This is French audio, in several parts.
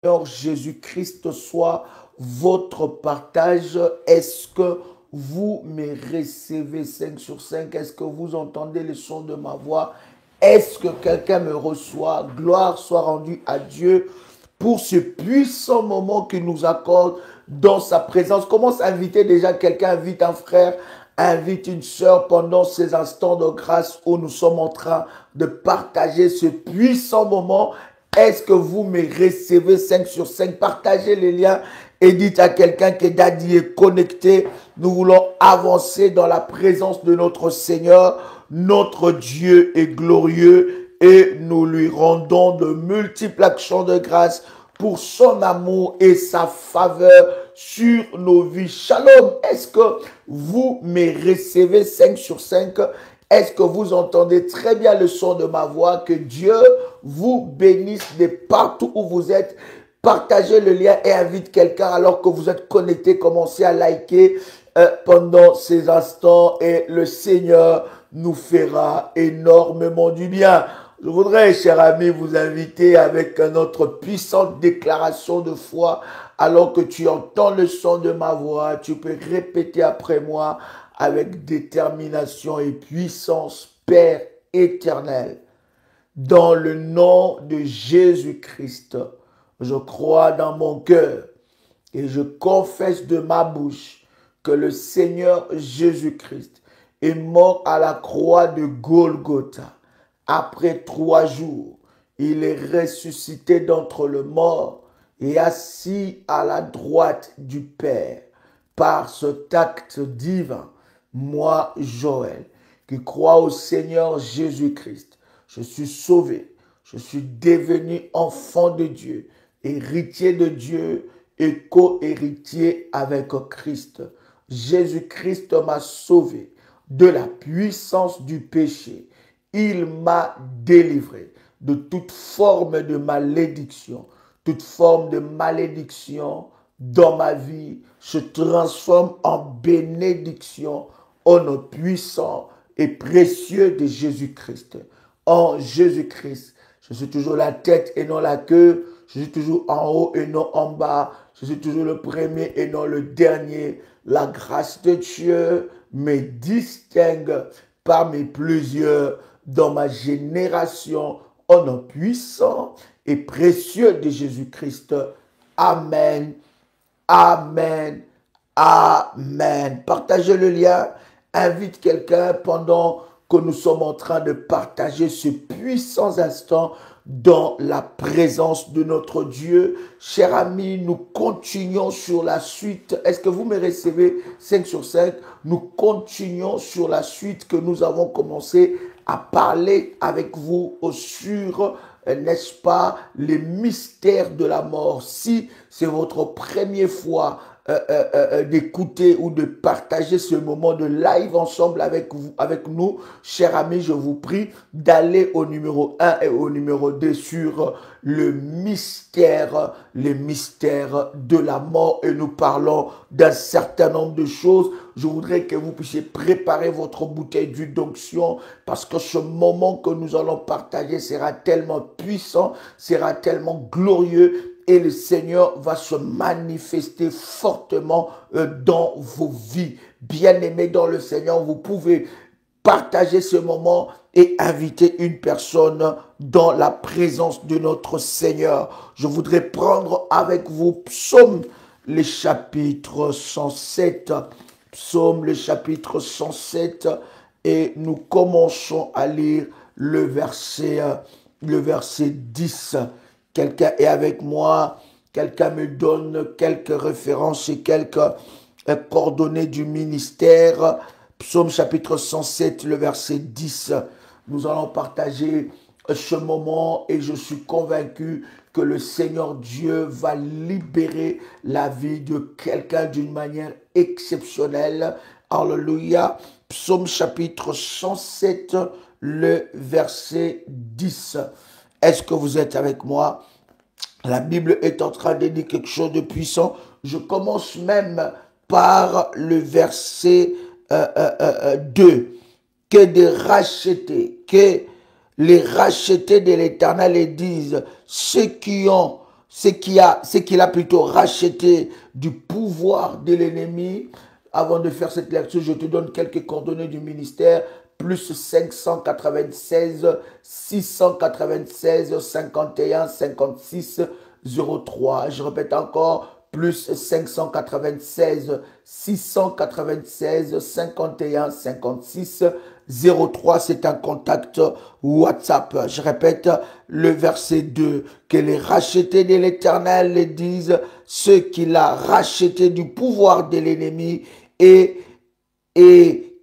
Seigneur Jésus-Christ soit votre partage. Est-ce que vous me recevez 5 sur 5? Est-ce que vous entendez le son de ma voix? Est-ce que quelqu'un me reçoit? Gloire soit rendue à Dieu pour ce puissant moment qu'il nous accorde dans sa présence. Commence à inviter déjà quelqu'un, invite un frère, invite une sœur pendant ces instants de grâce où nous sommes en train de partager ce puissant moment. Est-ce que vous me recevez 5 sur 5? Partagez les liens et dites à quelqu'un que Daddy est connecté. Nous voulons avancer dans la présence de notre Seigneur. Notre Dieu est glorieux et nous lui rendons de multiples actions de grâce pour son amour et sa faveur sur nos vies. Shalom, est-ce que vous me recevez 5 sur 5? Est-ce que vous entendez très bien le son de ma voix? Que Dieu vous bénisse de partout où vous êtes. Partagez le lien et invite quelqu'un alors que vous êtes connecté. Commencez à liker pendant ces instants et le Seigneur nous fera énormément du bien. Je voudrais, chers amis, vous inviter avec notre puissante déclaration de foi. Alors que tu entends le son de ma voix, tu peux répéter après moi avec détermination et puissance. Père éternel, dans le nom de Jésus-Christ, je crois dans mon cœur et je confesse de ma bouche que le Seigneur Jésus-Christ est mort à la croix de Golgotha. Après 3 jours, il est ressuscité d'entre les morts et assis à la droite du Père. Par cet acte divin, moi, Joël, qui crois au Seigneur Jésus-Christ, je suis sauvé, je suis devenu enfant de Dieu, héritier de Dieu et co-héritier avec Christ. Jésus-Christ m'a sauvé de la puissance du péché. Il m'a délivré de toute forme de malédiction. Toute forme de malédiction dans ma vie se transforme en bénédiction au nom puissant et précieux de Jésus-Christ. En Jésus-Christ, je suis toujours la tête et non la queue. Je suis toujours en haut et non en bas. Je suis toujours le premier et non le dernier. La grâce de Dieu me distingue parmi plusieurs dans ma génération au nom puissant et précieux de Jésus-Christ. Amen, amen, amen. Partagez le lien, invite quelqu'un pendant que nous sommes en train de partager ce puissant instant dans la présence de notre Dieu. Chers amis, nous continuons sur la suite. Est-ce que vous me recevez 5 sur 5? Nous continuons sur la suite que nous avons commencé à parler avec vous sur, n'est-ce pas, les mystères de la mort. Si c'est votre première fois d'écouter ou de partager ce moment de live ensemble avec vous, avec nous, chers amis, je vous prie d'aller au numéro 1 et au numéro 2 sur les mystères de la mort et nous parlons d'un certain nombre de choses. Je voudrais que vous puissiez préparer votre bouteille d'huile d'onction parce que ce moment que nous allons partager sera tellement puissant, sera tellement glorieux et le Seigneur va se manifester fortement dans vos vies. Bien-aimés dans le Seigneur, vous pouvez partager ce moment et inviter une personne dans la présence de notre Seigneur. Je voudrais prendre avec vous Psaume, le chapitre 107. Psaume, le chapitre 107. Et nous commençons à lire le verset 10. Quelqu'un est avec moi, quelqu'un me donne quelques références et quelques coordonnées du ministère. Psaume chapitre 107, le verset 10. Nous allons partager ce moment et je suis convaincu que le Seigneur Dieu va libérer la vie de quelqu'un d'une manière exceptionnelle. Alléluia. Psaume chapitre 107, le verset 10. Est-ce que vous êtes avec moi? La Bible est en train de dire quelque chose de puissant. Je commence même par le verset 2. Que de racheter, que les rachetés de l'Éternel disent, ceux qui ont c'est qu'il a plutôt racheté du pouvoir de l'ennemi. Avant de faire cette lecture, je te donne quelques coordonnées du ministère. Plus 596 696 51 56 03. Je répète encore, plus 596 696 51 56 03. C'est un contact WhatsApp. Je répète le verset 2. Que les rachetés de l'Éternel les disent, ceux qu'il a rachetés du pouvoir de l'ennemi et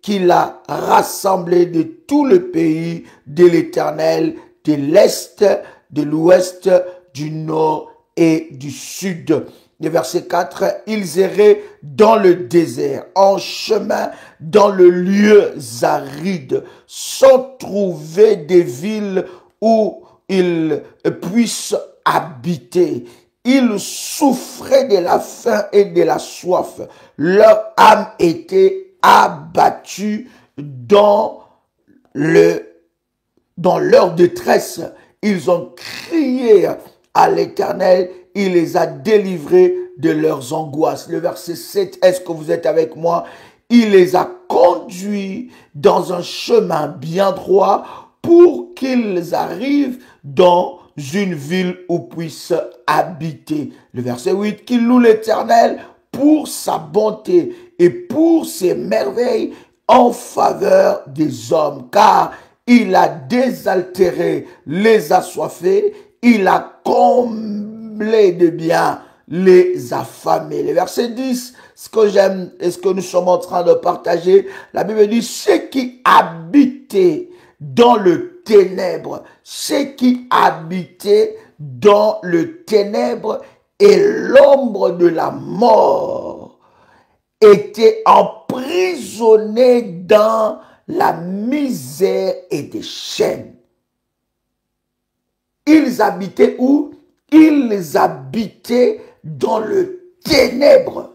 qu'il a rassemblé de tout le pays de l'Éternel, de l'Est, de l'Ouest, du Nord et du Sud. Le verset 4, ils erraient dans le désert, en chemin dans le lieu aride, sans trouver des villes où ils puissent habiter. Ils souffraient de la faim et de la soif. Leur âme était abattue dans leur détresse. Ils ont crié à l'Éternel, il les a délivrés de leurs angoisses. Le verset 7, est-ce que vous êtes avec moi? Il les a conduits dans un chemin bien droit pour qu'ils arrivent dans une ville où puissent habiter. Le verset 8, qu'il loue l'Éternel pour sa bonté et pour ses merveilles en faveur des hommes, car il a désaltéré les assoiffés, il a comblé de biens les affamés. Le verset 10, ce que j'aime et ce que nous sommes en train de partager, la Bible dit, ceux qui habitaient dans le ténèbre, ceux qui habitaient dans le ténèbre et l'ombre de la mort étaient emprisonnés dans la misère et des chaînes. Ils habitaient où? Ils habitaient dans le ténèbre.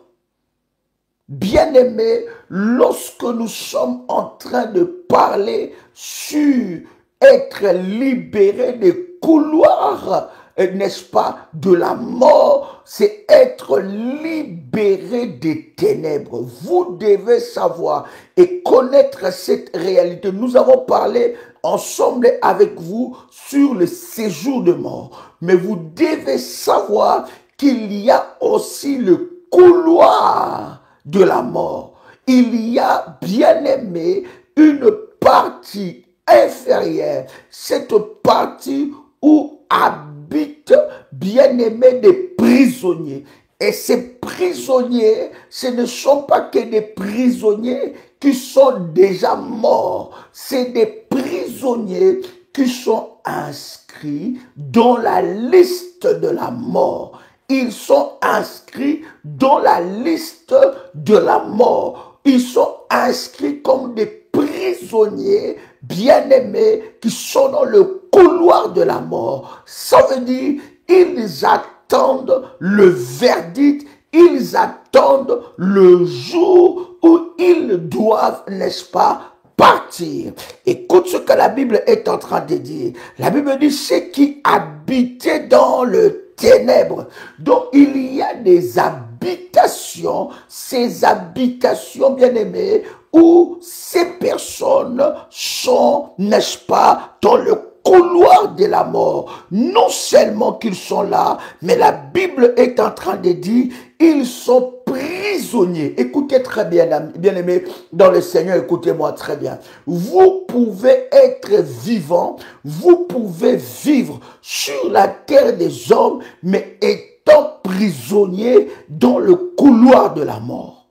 Bien-aimés, lorsque nous sommes en train de parler sur être libérés des couloirs, n'est-ce pas, de la mort, c'est être libéré des ténèbres. Vous devez savoir et connaître cette réalité. Nous avons parlé ensemble avec vous sur le séjour de mort. Mais vous devez savoir qu'il y a aussi le couloir de la mort. Il y a, bien aimé, une partie inférieure, cette partie où habitent, bien aimé, des prisonniers. Et ces prisonniers, ce ne sont pas que des prisonniers qui sont déjà morts. C'est des prisonniers qui sont inscrits dans la liste de la mort. Ils sont inscrits dans la liste de la mort. Ils sont inscrits comme des prisonniers bien-aimés qui sont dans le couloir de la mort. Ça veut dire, ils attendent le verdict, ils attendent le jour où ils doivent, n'est-ce pas, partir. Écoute ce que la Bible est en train de dire. La Bible dit, ceux qui habitaient dans le ténèbres. Donc, il y a des habitations, ces habitations, bien-aimées, où ces personnes sont, n'est-ce pas, dans le couloir de la mort. Non seulement qu'ils sont là, mais la Bible est en train de dire, ils sont prisonniers. Écoutez très bien, bien-aimés, dans le Seigneur, écoutez-moi très bien. Vous pouvez être vivant, vous pouvez vivre sur la terre des hommes, mais étant prisonnier dans le couloir de la mort.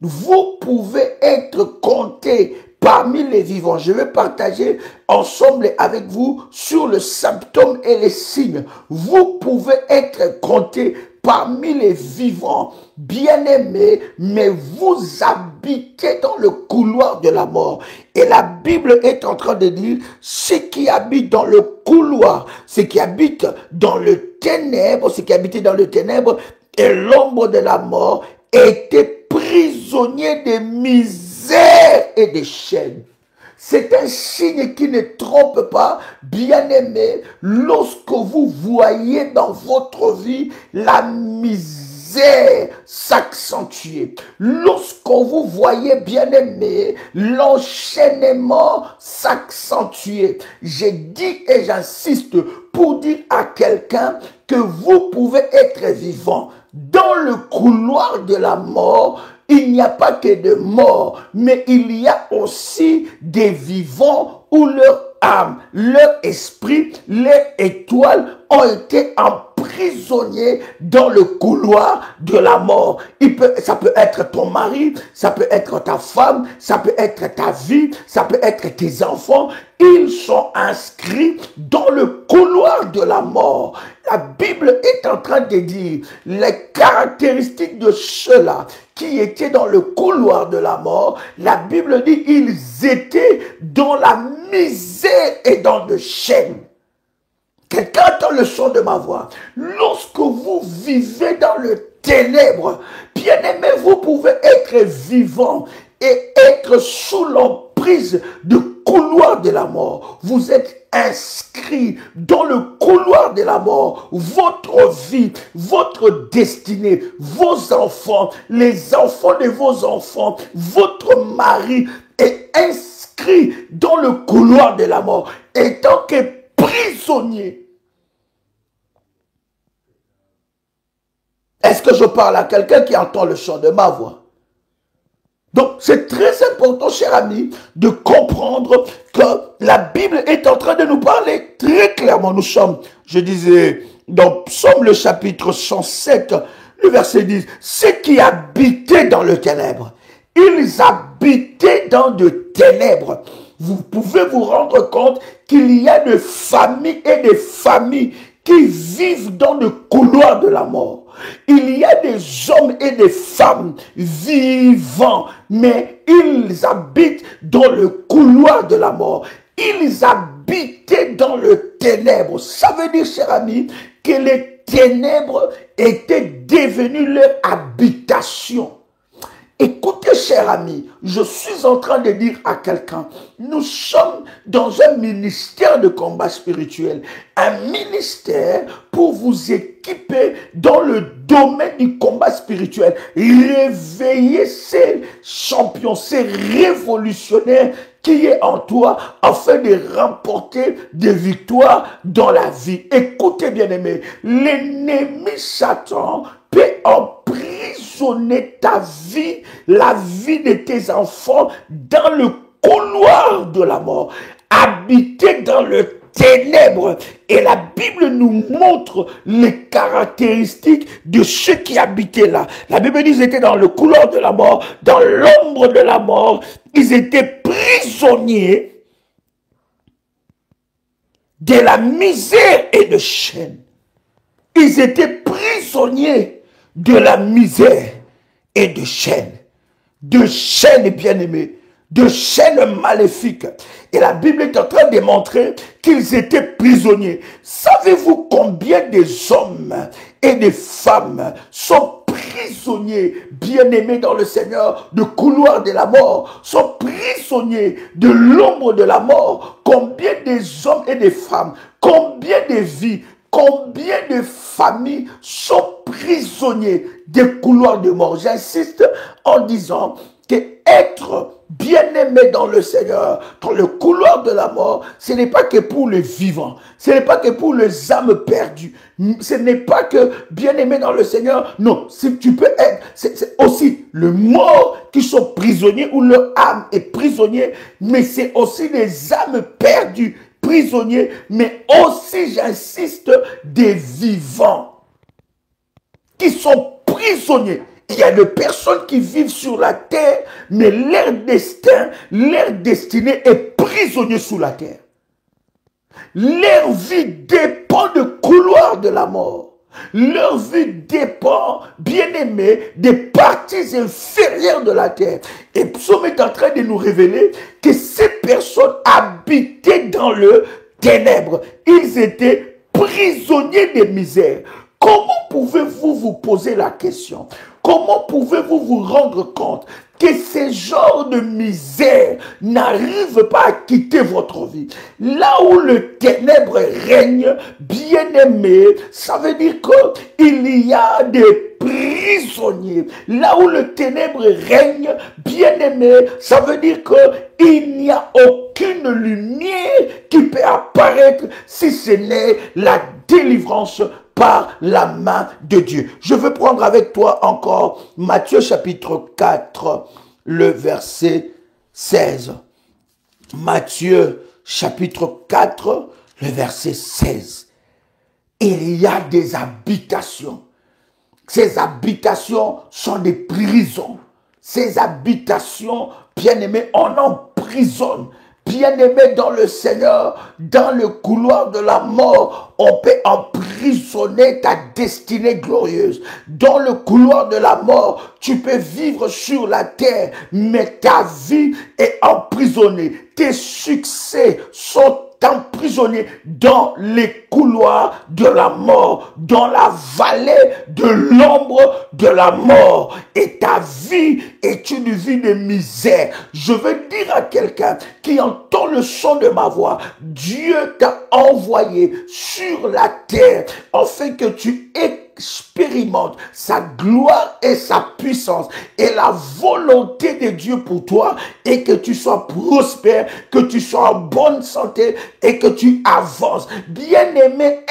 Vous pouvez être compté parmi les vivants. Je vais partager ensemble avec vous sur le symptôme et les signes. Vous pouvez être compté parmi les vivants, bien-aimés, mais vous habitez dans le couloir de la mort. Et la Bible est en train de dire, ceux qui habitent dans le couloir, ceux qui habitent dans le ténèbre, ceux qui habitaient dans le ténèbre et l'ombre de la mort, étaient prisonniers de misère et de chaînes. C'est un signe qui ne trompe pas, bien-aimé, lorsque vous voyez dans votre vie la misère s'accentuer. Lorsque vous voyez, bien-aimé, l'enchaînement s'accentuer. J'ai dit et j'insiste pour dire à quelqu'un que vous pouvez être vivant. Dans le couloir de la mort, il n'y a pas que de morts, mais il y a aussi des vivants où leur âme, leur esprit, leurs étoiles ont été emprisonnés dans le couloir de la mort. Ça peut être ton mari, ça peut être ta femme, ça peut être ta vie, ça peut être tes enfants. Ils sont inscrits dans le couloir de la mort. La Bible est en train de dire les caractéristiques de ceux-là qui étaient dans le couloir de la mort. La Bible dit ils étaient dans la misère et dans le chaîne. Quelqu'un entend le son de ma voix. Lorsque vous vivez dans le ténèbre, bien-aimé, vous pouvez être vivant et être sous l'emprise du couloir de la mort. Vous êtes inscrit dans le couloir de la mort. Votre vie, votre destinée, vos enfants, les enfants de vos enfants, votre mari est inscrit dans le couloir de la mort. Et tant que prisonnier. Est-ce que je parle à quelqu'un qui entend le chant de ma voix? Donc, c'est très important, cher ami, de comprendre que la Bible est en train de nous parler très clairement. Nous sommes, je disais, dans Psaume le chapitre 107, le verset 10, ceux qui habitaient dans le ténèbre, ils habitaient dans de ténèbres. Vous pouvez vous rendre compte qu'il y a des familles et des familles qui vivent dans le couloir de la mort. Il y a des hommes et des femmes vivants, mais ils habitent dans le couloir de la mort. Ils habitaient dans le ténèbre. Ça veut dire, cher ami, que les ténèbres étaient devenues leur habitation. Écoutez, cher ami, je suis en train de dire à quelqu'un, nous sommes dans un ministère de combat spirituel, un ministère pour vous équiper dans le domaine du combat spirituel. Réveiller ces champions, ces révolutionnaires qui est en toi afin de remporter des victoires dans la vie. Écoutez, bien-aimés, l'ennemi Satan peut emprisonner ta vie, la vie de tes enfants dans le couloir de la mort, habiter dans le ténèbres. Et la Bible nous montre les caractéristiques de ceux qui habitaient là. La Bible dit qu'ils étaient dans le couloir de la mort, dans l'ombre de la mort. Ils étaient prisonniers de la misère et de chaîne. Ils étaient prisonniers de la misère et de chaîne. De chaînes, bien-aimés, de chaînes maléfiques. Et la Bible est en train de montrer qu'ils étaient prisonniers. Savez-vous combien des hommes et des femmes sont prisonniers, bien-aimés dans le Seigneur, du couloir de la mort, sont prisonniers de l'ombre de la mort? Combien des hommes et des femmes, combien de vies, combien de familles sont prisonniers des couloirs de mort? J'insiste en disant que être bien-aimé dans le Seigneur, dans le couloir de la mort, ce n'est pas que pour les vivants, ce n'est pas que pour les âmes perdues, ce n'est pas que bien-aimé dans le Seigneur, non, si tu peux être, c'est aussi les morts qui sont prisonniers ou leur âme est prisonnier, mais c'est aussi les âmes perdues, prisonniers, mais aussi, j'insiste, des vivants qui sont prisonniers. Il y a des personnes qui vivent sur la terre, mais leur destin, leur destinée est prisonnier sous la terre. Leur vie dépend du couloir de la mort. Leur vie dépend, bien-aimés, des parties inférieures de la terre. Et Psaume est en train de nous révéler que ces personnes habitaient dans le ténèbre. Ils étaient prisonniers des misères. Comment pouvez-vous vous poser la question? Comment pouvez-vous vous rendre compte que ce genre de misère n'arrive pas à quitter votre vie? Là où le ténèbre règne, bien-aimé, ça veut dire qu'il y a des prisonniers. Là où le ténèbre règne, bien-aimé, ça veut dire qu'il n'y a aucune lumière qui peut apparaître si ce n'est la délivrance par la main de Dieu. Je veux prendre avec toi encore Matthieu chapitre 4, le verset 16. Matthieu chapitre 4, le verset 16. Il y a des habitations. Ces habitations sont des prisons. Ces habitations, bien-aimés, on emprisonne. Bien-aimé dans le Seigneur, dans le couloir de la mort, on peut emprisonner ta destinée glorieuse. Dans le couloir de la mort, tu peux vivre sur la terre, mais ta vie est emprisonnée. Tes succès sont emprisonnés dans les couloirs de la mort, dans la vallée de l'ombre de la mort. Et ta vie est une vie de misère. Je veux dire à quelqu'un qui entend le son de ma voix, Dieu t'a envoyé sur la terre afin que tu expérimente sa gloire et sa puissance. Et la volonté de Dieu pour toi est que tu sois prospère, que tu sois en bonne santé et que tu avances. Bien-aimé,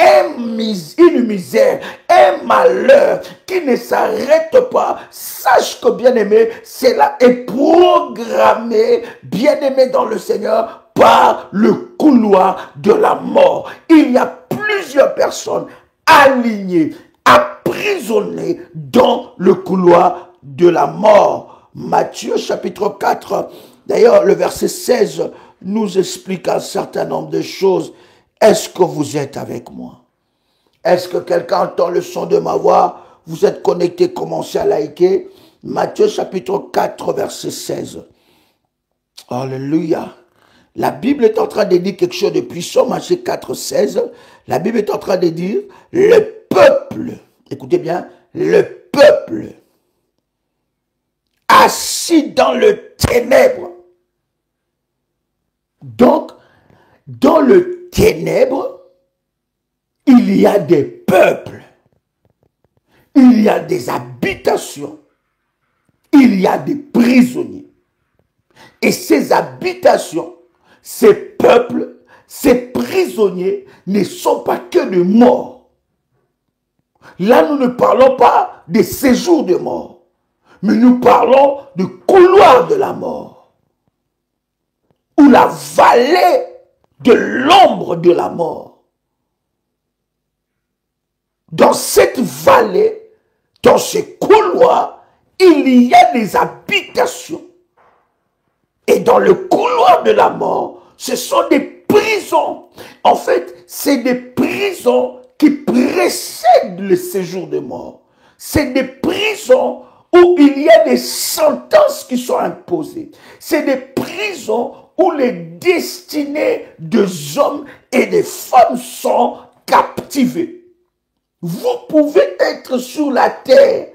une misère, un malheur qui ne s'arrête pas, sache que, bien-aimé, cela est programmé, bien-aimé dans le Seigneur, par le couloir de la mort. Il y a plusieurs personnes alignées, emprisonnées dans le couloir de la mort. Matthieu chapitre 4, d'ailleurs le verset 16 nous explique un certain nombre de choses. Est-ce que vous êtes avec moi? Est-ce que quelqu'un entend le son de ma voix? Vous êtes connecté, commencez à liker. Matthieu chapitre 4, verset 16. Alléluia. La Bible est en train de dire quelque chose de puissant. Matthieu 4, 16. La Bible est en train de dire, le peuple, écoutez bien, le peuple assis dans le ténèbre. Donc, dans le ténèbre, il y a des peuples, il y a des habitations, il y a des prisonniers. Et ces habitations, ces peuples, ces prisonniers ne sont pas que de morts. Là, nous ne parlons pas de séjour de mort, mais nous parlons du couloir de la mort, ou la vallée de l'ombre de la mort. Dans cette vallée, dans ce couloir, il y a des habitations. Et dans le couloir de la mort, ce sont des prisons. En fait, c'est des prisons qui précèdent le séjour de mort. C'est des prisons où il y a des sentences qui sont imposées. C'est des prisons où les destinées des hommes et des femmes sont captivées. Vous pouvez être sur la terre,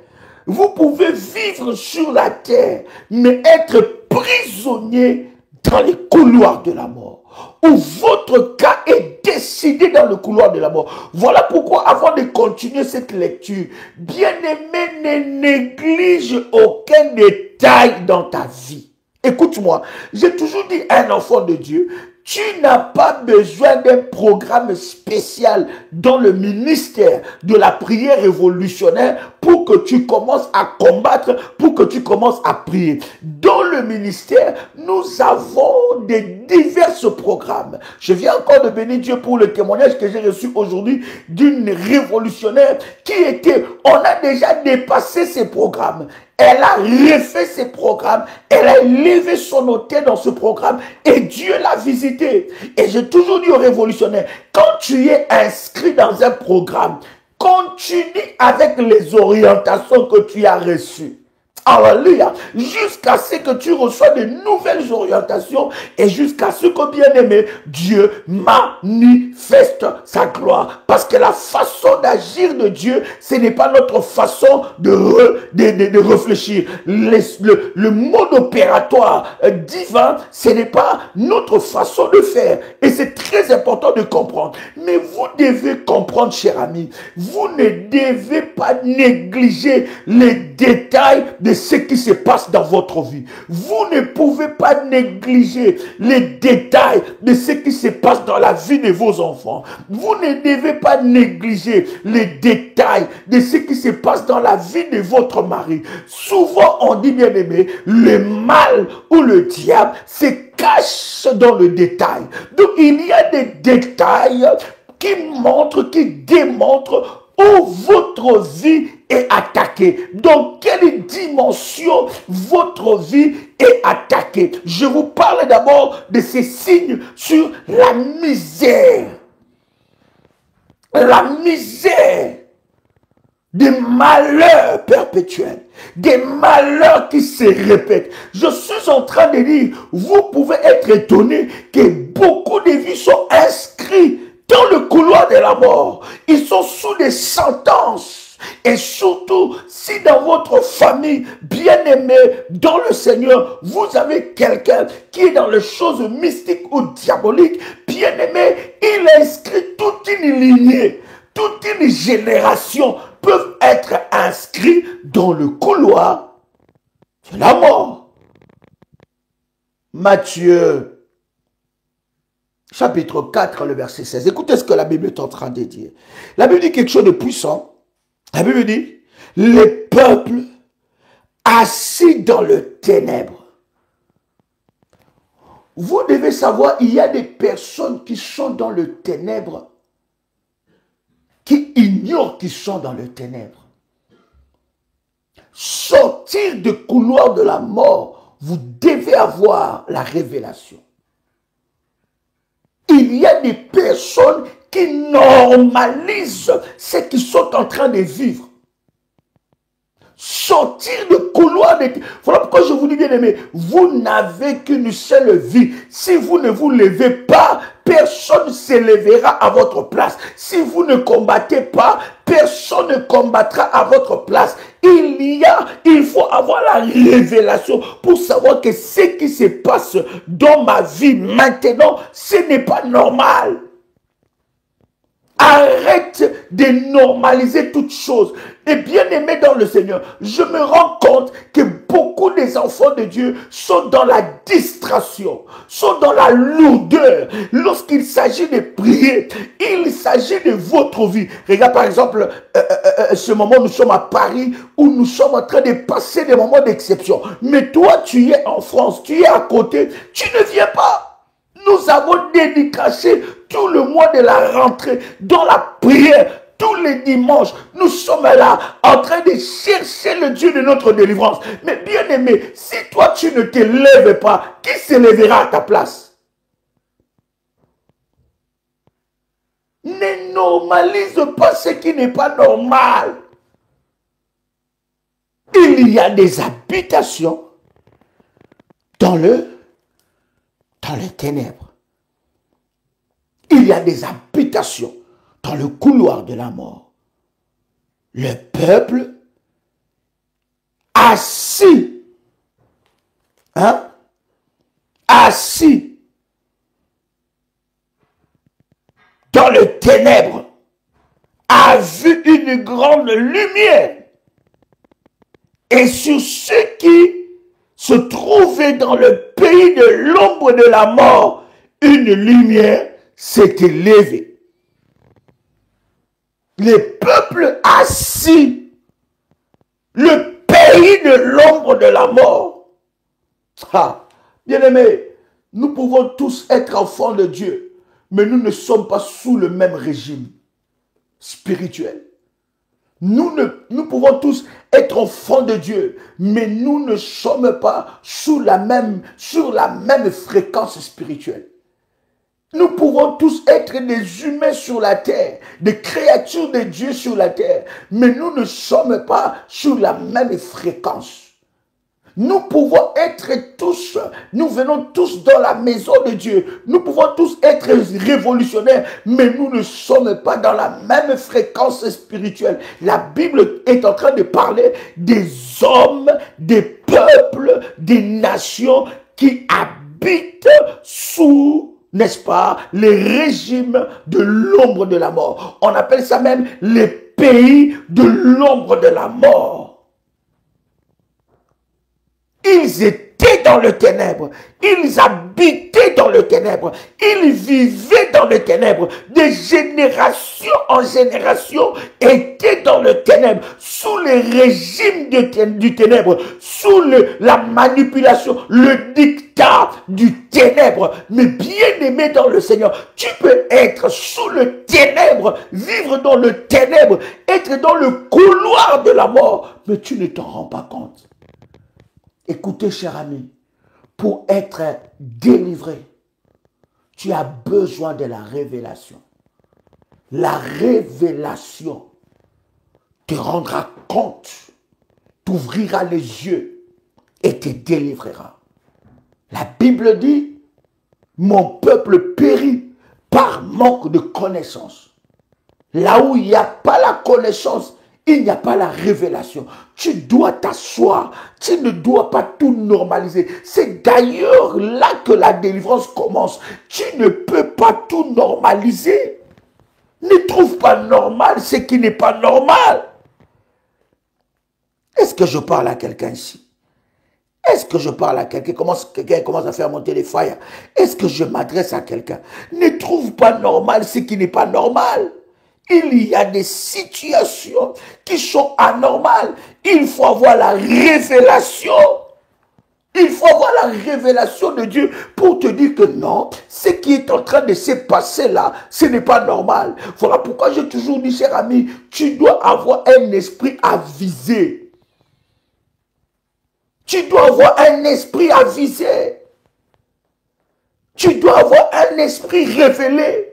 vous pouvez vivre sur la terre, mais être prisonnier dans les couloirs de la mort, où votre cas est décidé dans le couloir de la mort. Voilà pourquoi, avant de continuer cette lecture, bien-aimé, ne néglige aucun détail dans ta vie. Écoute-moi, j'ai toujours dit à un enfant de Dieu, tu n'as pas besoin d'un programme spécial dans le ministère de la prière révolutionnaire pour que tu commences à combattre, pour que tu commences à prier. Dans le ministère, nous avons des divers programmes. Je viens encore de bénir Dieu pour le témoignage que j'ai reçu aujourd'hui d'une révolutionnaire qui était, on a déjà dépassé ces programmes. Elle a refait ses programmes, elle a élevé son hôtel dans ce programme et Dieu l'a visité. Et j'ai toujours dit aux révolutionnaires, quand tu es inscrit dans un programme, continue avec les orientations que tu as reçues. Alléluia. Jusqu'à ce que tu reçois de nouvelles orientations et jusqu'à ce que, bien-aimé, Dieu manifeste sa gloire. Parce que la façon d'agir de Dieu, ce n'est pas notre façon de réfléchir. Le mode opératoire divin, ce n'est pas notre façon de faire. Et c'est très important de comprendre. Mais vous devez comprendre, cher ami, vous ne devez pas négliger les détails de ce qui se passe dans votre vie. Vous ne pouvez pas négliger les détails de ce qui se passe dans la vie de vos enfants. Vous ne devez pas négliger les détails de ce qui se passe dans la vie de votre mari. Souvent, on dit, bien aimé, le mal ou le diable se cache dans le détail. Donc, il y a des détails qui montrent, qui démontrent où votre vie est attaquée. Dans quelle dimension votre vie est attaquée. Je vous parle d'abord de ces signes sur la misère. La misère. Des malheurs perpétuels, des malheurs qui se répètent. Je suis en train de dire, vous pouvez être étonné que beaucoup de vies sont inscrites dans le couloir de la mort. Ils sont sous des sentences. Et surtout, si dans votre famille bien-aimée, dans le Seigneur, vous avez quelqu'un qui est dans les choses mystiques ou diaboliques, bien-aimé, il inscrit toute une lignée, toute une génération peuvent être inscrits dans le couloir de la mort. Matthieu, chapitre 4, le verset 16. Écoutez ce que la Bible est en train de dire. La Bible dit quelque chose de puissant. La Bible dit, les peuples assis dans le ténèbre. Vous devez savoir, il y a des personnes qui sont dans le ténèbre, qui ignorent qu'ils sont dans le ténèbre. Sortir du couloir de la mort, vous devez avoir la révélation. Il y a des personnes qui normalisent ce qu'ils sont en train de vivre. Sortir du couloir de... Voilà pourquoi je vous dis, bien aimé, vous n'avez qu'une seule vie. Si vous ne vous levez pas, personne ne se lèvera à votre place. Si vous ne combattez pas, personne ne combattra à votre place. Il faut avoir la révélation pour savoir que ce qui se passe dans ma vie maintenant, ce n'est pas normal. Arrête de normaliser toutes choses. Et bien aimé dans le Seigneur, je me rends compte que beaucoup des enfants de Dieu sont dans la distraction, sont dans la lourdeur. Lorsqu'il s'agit de prier, il s'agit de votre vie. Regarde par exemple, ce moment nous sommes à Paris où nous sommes en train de passer des moments d'exception. Mais toi, tu es en France, tu es à côté, tu ne viens pas. Nous avons dédicacé tout le mois de la rentrée dans la prière. Tous les dimanches, nous sommes là en train de chercher le Dieu de notre délivrance. Mais bien aimé, si toi tu ne te lèves pas, qui se lèvera à ta place? Ne normalise pas ce qui n'est pas normal. Il y a des habitations dans les ténèbres. Il y a des habitations dans le couloir de la mort. Le peuple assis, assis dans les ténèbres a vu une grande lumière. Et sur ceux qui se trouvaient dans le pays de l'ombre de la mort, une lumière s'était levée. Les peuples assis, le pays de l'ombre de la mort. Ah, bien-aimés, nous pouvons tous être enfants de Dieu, mais nous ne sommes pas sous le même régime spirituel. Nous pouvons tous être enfants de Dieu, mais nous ne sommes pas sur la même fréquence spirituelle. Nous pouvons tous être des humains sur la terre, des créatures de Dieu sur la terre, mais nous ne sommes pas sur la même fréquence. Nous pouvons être tous, nous venons tous dans la maison de Dieu. Nous pouvons tous être révolutionnaires, mais nous ne sommes pas dans la même fréquence spirituelle. La Bible est en train de parler des hommes, des peuples, des nations qui habitent sous, n'est-ce pas, les régimes de l'ombre de la mort. On appelle ça même les pays de l'ombre de la mort. Ils étaient dans le ténèbre, ils habitaient dans le ténèbre, ils vivaient dans le ténèbre. De génération en génération étaient dans le ténèbre, sous les régimes du ténèbre, sous la manipulation, le dictat du ténèbre. Mais bien aimé dans le Seigneur, tu peux être sous le ténèbre, vivre dans le ténèbre, être dans le couloir de la mort, mais tu ne t'en rends pas compte. Écoutez, cher ami, pour être délivré, tu as besoin de la révélation. La révélation te rendra compte, t'ouvrira les yeux et te délivrera. La Bible dit, mon peuple périt par manque de connaissance. Là où il n'y a pas la connaissance, il n'y a pas la révélation. Tu dois t'asseoir. Tu ne dois pas tout normaliser. C'est d'ailleurs là que la délivrance commence. Tu ne peux pas tout normaliser. Ne trouve pas normal ce qui n'est pas normal. Est-ce que je parle à quelqu'un ici? Est-ce que je parle à quelqu'un? Quelqu'un commence à faire monter les failles. Est-ce que je m'adresse à quelqu'un? Ne trouve pas normal ce qui n'est pas normal. Il y a des situations qui sont anormales. Il faut avoir la révélation. Il faut avoir la révélation de Dieu pour te dire que non, ce qui est en train de se passer là, ce n'est pas normal. Voilà pourquoi j'ai toujours dit, cher ami, tu dois avoir un esprit avisé. Tu dois avoir un esprit avisé. Tu dois avoir un esprit révélé.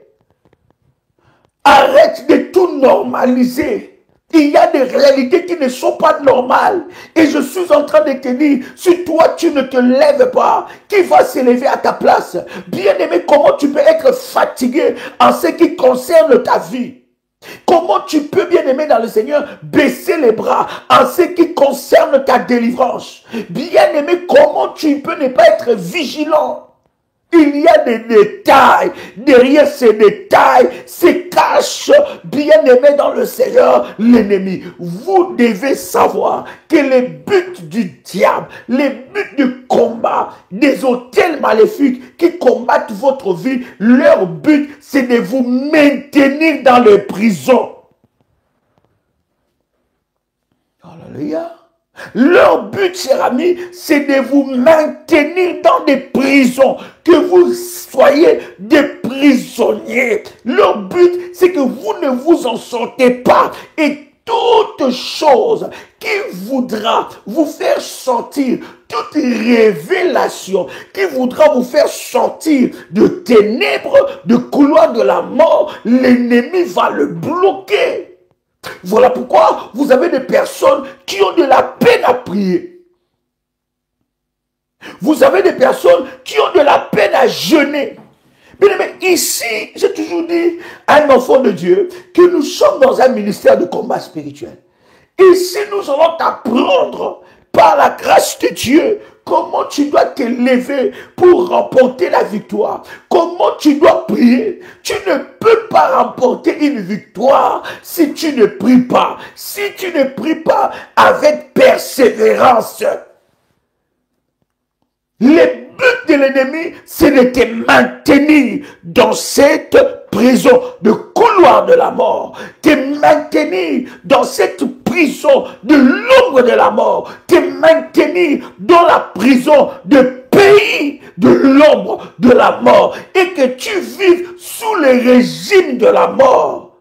Arrête de tout normaliser. Il y a des réalités qui ne sont pas normales. Et je suis en train de te dire, si toi tu ne te lèves pas, qui va s'élever à ta place? Bien-aimé, comment tu peux être fatigué en ce qui concerne ta vie? Comment tu peux, bien-aimé dans le Seigneur, baisser les bras en ce qui concerne ta délivrance? Bien-aimé, comment tu peux ne pas être vigilant? Il y a des détails. Derrière ces détails se cache, bien aimé dans le Seigneur, l'ennemi. Vous devez savoir que les buts du diable, les buts du combat, des autels maléfiques qui combattent votre vie, leur but, c'est de vous maintenir dans les prisons. Alléluia. Leur but, cher ami, c'est de vous maintenir dans des prisons, que vous soyez des prisonniers. Leur but, c'est que vous ne vous en sortez pas. Et toute chose qui voudra vous faire sortir, toute révélation qui voudra vous faire sortir de ténèbres, de couloirs de la mort, l'ennemi va le bloquer. Voilà pourquoi vous avez des personnes qui ont de la peine à prier. Vous avez des personnes qui ont de la peine à jeûner. Mais ici, j'ai toujours dit à un enfant de Dieu que nous sommes dans un ministère de combat spirituel. Ici, nous allons t'apprendre par la grâce de Dieu comment tu dois te lever pour remporter la victoire. Comment tu dois prier. Tu ne peux pas remporter une victoire si tu ne pries pas. Si tu ne pries pas avec persévérance. Le but de l'ennemi, c'est de te maintenir dans cette prison, de couloir de la mort. Te maintenir dans cette prison de l'ombre de la mort. Te maintenir dans la prison de pays de l'ombre de la mort. Et que tu vives sous le régime de la mort.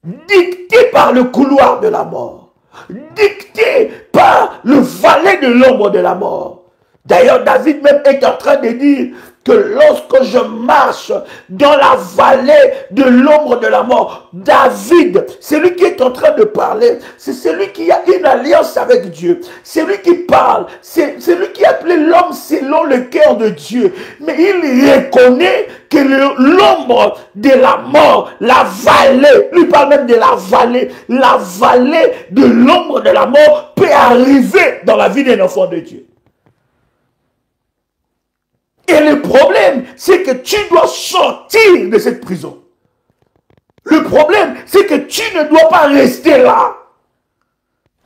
Dicté par le couloir de la mort. Dicté par le valet de l'ombre de la mort. D'ailleurs, David même est en train de dire que lorsque je marche dans la vallée de l'ombre de la mort, David, celui qui est en train de parler, c'est celui qui a une alliance avec Dieu. C'est lui qui parle, c'est lui qui a appelé l'homme selon le cœur de Dieu. Mais il reconnaît que l'ombre de la mort, la vallée, lui parle même de la vallée de l'ombre de la mort peut arriver dans la vie d'un enfant de Dieu. Et le problème, c'est que tu dois sortir de cette prison. Le problème, c'est que tu ne dois pas rester là.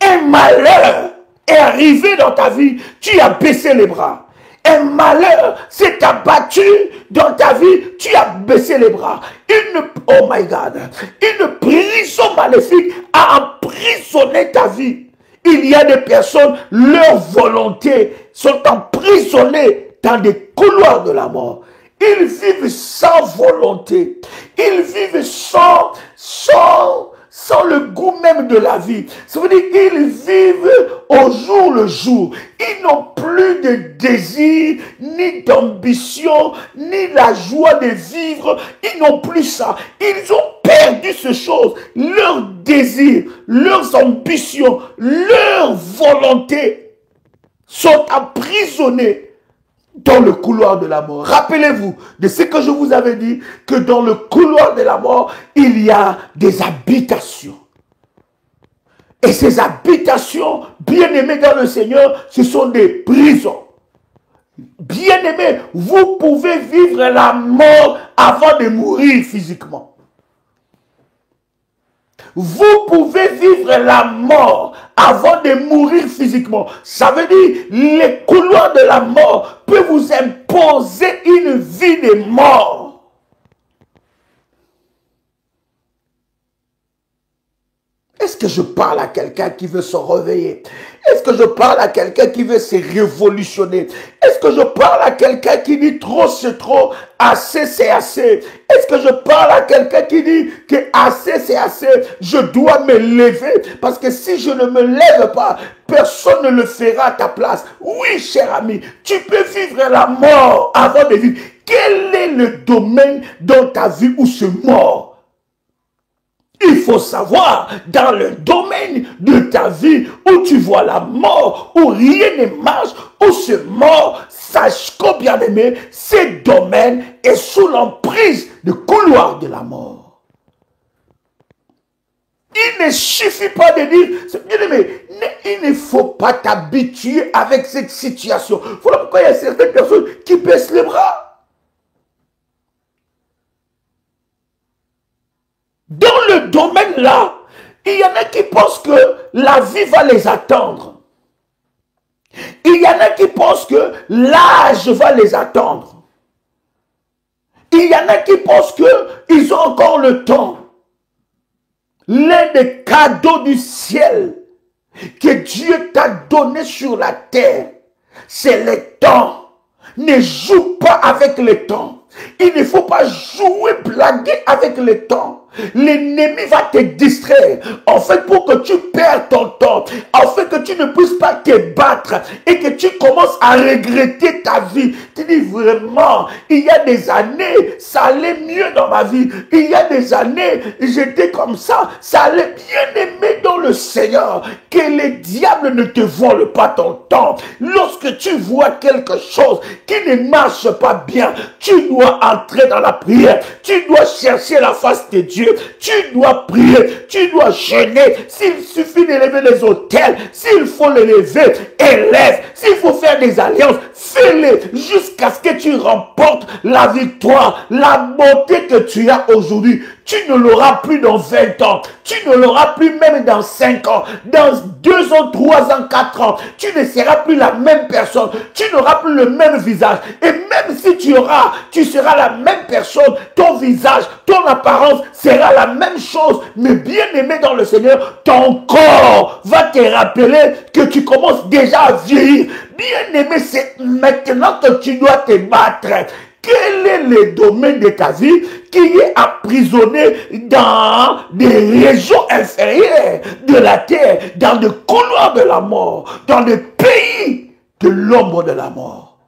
Un malheur est arrivé dans ta vie, tu as baissé les bras. Un malheur s'est abattu dans ta vie, tu as baissé les bras. Oh my God, une prison maléfique a emprisonné ta vie. Il y a des personnes, leur volonté sont emprisonnées dans des couloirs de la mort. Ils vivent sans volonté. Ils vivent sans le goût même de la vie. Ça veut dire qu'ils vivent au jour le jour. Ils n'ont plus de désir, ni d'ambition, ni la joie de vivre. Ils n'ont plus ça. Ils ont perdu ces choses. Leurs désirs, leurs ambitions, leurs volontés sont emprisonnés dans le couloir de la mort. Rappelez-vous de ce que je vous avais dit, que dans le couloir de la mort, il y a des habitations. Et ces habitations, bien aimées dans le Seigneur, ce sont des prisons. Bien aimés, vous pouvez vivre la mort avant de mourir physiquement. Vous pouvez vivre la mort avant de mourir physiquement. Ça veut dire, les couloirs de la mort peuvent vous imposer une vie de mort. Est-ce que je parle à quelqu'un qui veut se réveiller? Est-ce que je parle à quelqu'un qui veut se révolutionner? Est-ce que je parle à quelqu'un qui dit trop c'est trop, assez c'est assez? Est-ce que je parle à quelqu'un qui dit que assez c'est assez, je dois me lever? Parce que si je ne me lève pas, personne ne le fera à ta place. Oui, cher ami, tu peux vivre la mort avant de vivre. Quel est le domaine dans ta vie où c'est mort? Il faut savoir, dans le domaine de ta vie, où tu vois la mort, où rien ne marche, où c'est mort, sache qu'au bien-aimé, ce domaine est sous l'emprise du couloir de la mort. Il ne suffit pas de dire, bien-aimé, il ne faut pas t'habituer avec cette situation. Voilà pourquoi il y a certaines personnes qui baissent les bras. Dans le domaine là, il y en a qui pensent que la vie va les attendre. Il y en a qui pensent que l'âge va les attendre. Il y en a qui pensent qu'ils ont encore le temps. L'un des cadeaux du ciel que Dieu t'a donné sur la terre, c'est le temps. Ne joue pas avec le temps. Il ne faut pas jouer, blaguer avec le temps. L'ennemi va te distraire, en fait, pour que tu perds ton temps, en fait, que tu ne puisses pas te battre et que tu commences à regretter ta vie. Tu dis vraiment, il y a des années, ça allait mieux dans ma vie. Il y a des années, j'étais comme ça allait bien aimé dans le Seigneur. Que les diables ne te volent pas ton temps. Lorsque tu vois quelque chose qui ne marche pas bien, tu dois entrer dans la prière. Tu dois chercher la face de Dieu. Tu dois prier, tu dois jeûner. S'il suffit d'élever les autels, s'il faut les lever, élève. S'il faut faire des alliances, fais-les jusqu'à ce que tu remportes la victoire, la beauté que tu as aujourd'hui. Tu ne l'auras plus dans 20 ans. Tu ne l'auras plus même dans 5 ans. Dans 2 ans, 3 ans, 4 ans. Tu ne seras plus la même personne. Tu n'auras plus le même visage. Et même si tu seras la même personne. Ton visage, ton apparence sera la même chose. Mais bien aimé dans le Seigneur, ton corps va te rappeler que tu commences déjà à vieillir. Bien aimé, c'est maintenant que tu dois te battre. Quel est le domaine de ta vie qui est emprisonné dans des régions inférieures de la terre, dans des couloirs de la mort, dans des pays de l'ombre de la mort?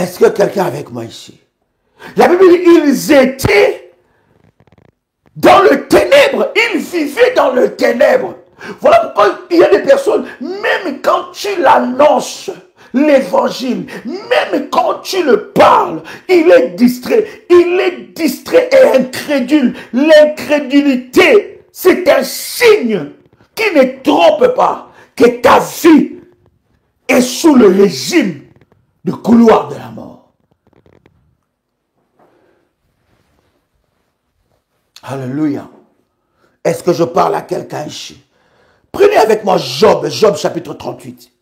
Est-ce que quelqu'un est avec moi ici? La Bible dit, ils étaient dans le ténèbre. Ils vivaient dans le ténèbre. Voilà pourquoi il y a des personnes, même quand tu l'annonces, l'évangile, même quand tu le parles, il est distrait. Il est distrait et incrédule. L'incrédulité, c'est un signe qui ne trompe pas que ta vie est sous le régime du couloir de la mort. Alléluia. Est-ce que je parle à quelqu'un ici? Prenez avec moi Job, Job chapitre 38.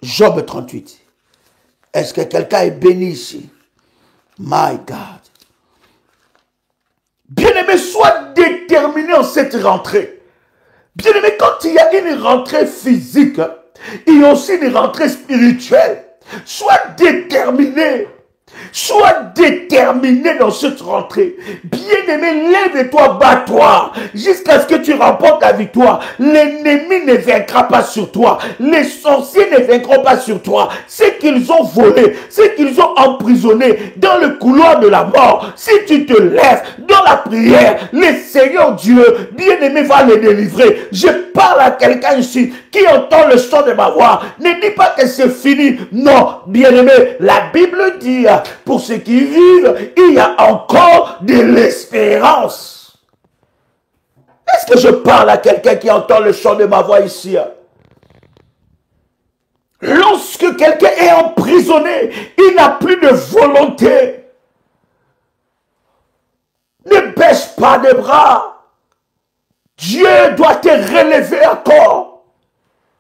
Job 38. Est-ce que quelqu'un est béni ici? My God. Bien-aimé, sois déterminé en cette rentrée. Bien-aimé, quand il y a une rentrée physique, il y a aussi une rentrée spirituelle. Sois déterminé. Sois déterminé dans cette rentrée. Bien-aimé, lève-toi, bats-toi, jusqu'à ce que tu remportes la victoire. L'ennemi ne vaincra pas sur toi. Les sorciers ne vaincront pas sur toi. Ce qu'ils ont volé, ce qu'ils ont emprisonné dans le couloir de la mort, si tu te lèves dans la prière, le Seigneur Dieu, bien-aimé, va les délivrer. Je parle à quelqu'un ici qui entend le son de ma voix. Ne dis pas que c'est fini. Non, bien-aimé, la Bible dit, pour ceux qui vivent, il y a encore de l'espérance. Est-ce que je parle à quelqu'un qui entend le son de ma voix ici? Lorsque quelqu'un est emprisonné, il n'a plus de volonté. Ne baisse pas les bras. Dieu doit te relever encore.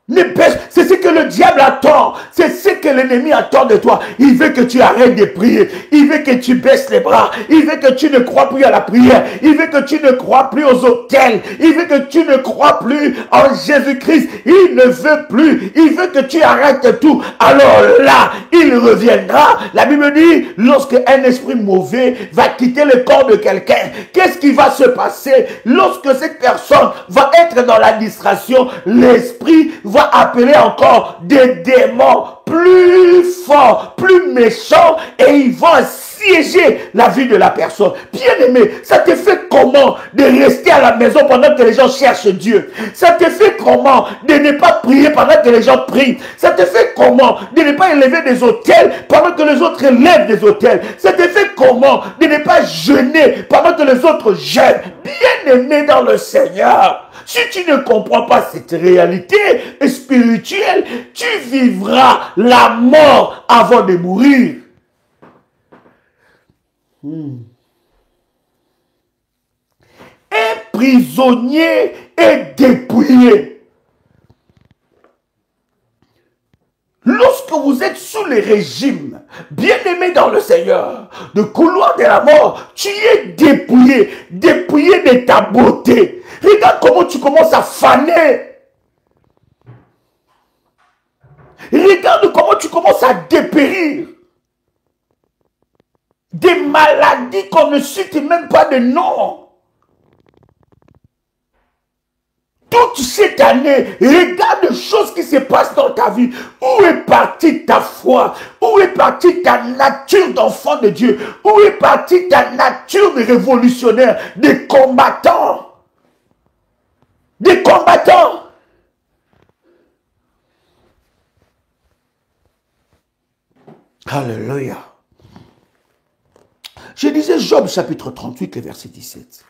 Ne baisse, c'est ce que le diable attend. C'est ce que l'ennemi attend de toi. Il veut que tu arrêtes de prier. Il veut que tu baisses les bras. Il veut que tu ne crois plus à la prière. Il veut que tu ne crois plus aux autels. Il veut que tu ne crois plus en Jésus-Christ. Il ne veut plus. Il veut que tu arrêtes tout. Alors là, il reviendra. La Bible dit, lorsque un esprit mauvais va quitter le corps de quelqu'un, qu'est-ce qui va se passer? Lorsque cette personne va être dans la distraction, l'esprit va appeler encore des démons plus forts, plus méchants, et ils vont assiéger la vie de la personne. Bien-aimé, ça te fait comment de rester à la maison pendant que les gens cherchent Dieu? Ça te fait comment de ne pas prier pendant que les gens prient? Ça te fait comment de ne pas élever des autels pendant que les autres élèvent des autels? Ça te fait comment de ne pas jeûner pendant que les autres jeûnent? Bien-aimé dans le Seigneur, si tu ne comprends pas cette réalité spirituelle, tu vivras la mort avant de mourir. Un prisonnier est dépouillé. Lorsque vous êtes sous le régime, bien-aimé dans le Seigneur, de couloir de la mort, tu es dépouillé, dépouillé de ta beauté. Regarde comment tu commences à faner. Regarde comment tu commences à dépérir. Des maladies qu'on ne cite même pas de nom. Toute cette année, regarde les choses qui se passent dans ta vie. Où est partie ta foi? Où est partie ta nature d'enfant de Dieu? Où est partie ta nature de révolutionnaire, de combattant? Des combattants. Alléluia. Je disais Job chapitre 38, le verset 17.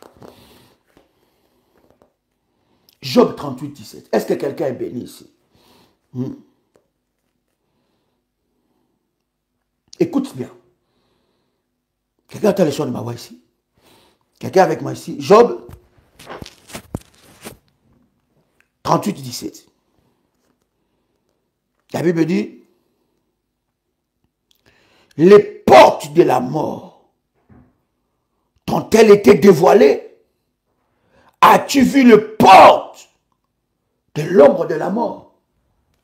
Job 38, 17. Est-ce que quelqu'un est béni ici? Écoute bien. Quelqu'un entend le son de ma voix ici? Quelqu'un avec moi ici? Job 38, 17. La Bible dit, les portes de la mort t'ont-elles été dévoilées? As-tu vu les portes de l'ombre de la mort?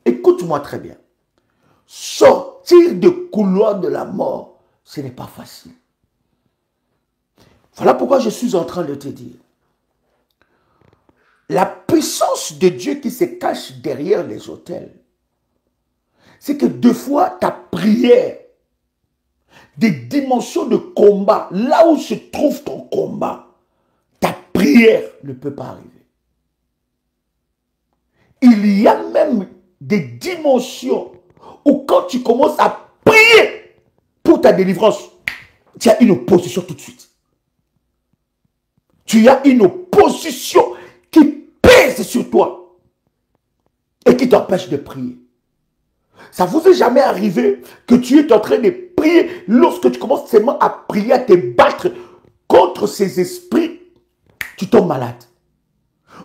Écoute-moi très bien. Sortir du couloir de la mort, ce n'est pas facile. Voilà pourquoi je suis en train de te dire. La puissance de Dieu qui se cache derrière les autels, c'est que deux fois ta prière des dimensions de combat, là où se trouve ton combat, ta prière ne peut pas arriver. Il y a même des dimensions où quand tu commences à prier pour ta délivrance, tu as une opposition tout de suite. Tu as une opposition qui pèse sur toi et qui t'empêche de prier. Ça vous est jamais arrivé que tu es en train de prier lorsque tu commences seulement à prier, à te battre contre ces esprits, tu tombes malade.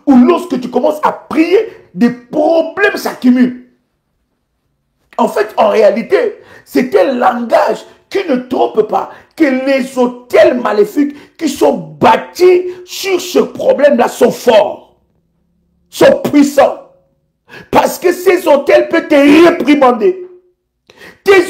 Ou lorsque tu commences à prier, des problèmes s'accumulent. En fait, en réalité, c'est un langage qui ne trompe pas, que les autels maléfiques qui sont bâtis sur ce problème-là sont forts, sont puissants. Parce que ces autels peuvent te réprimander.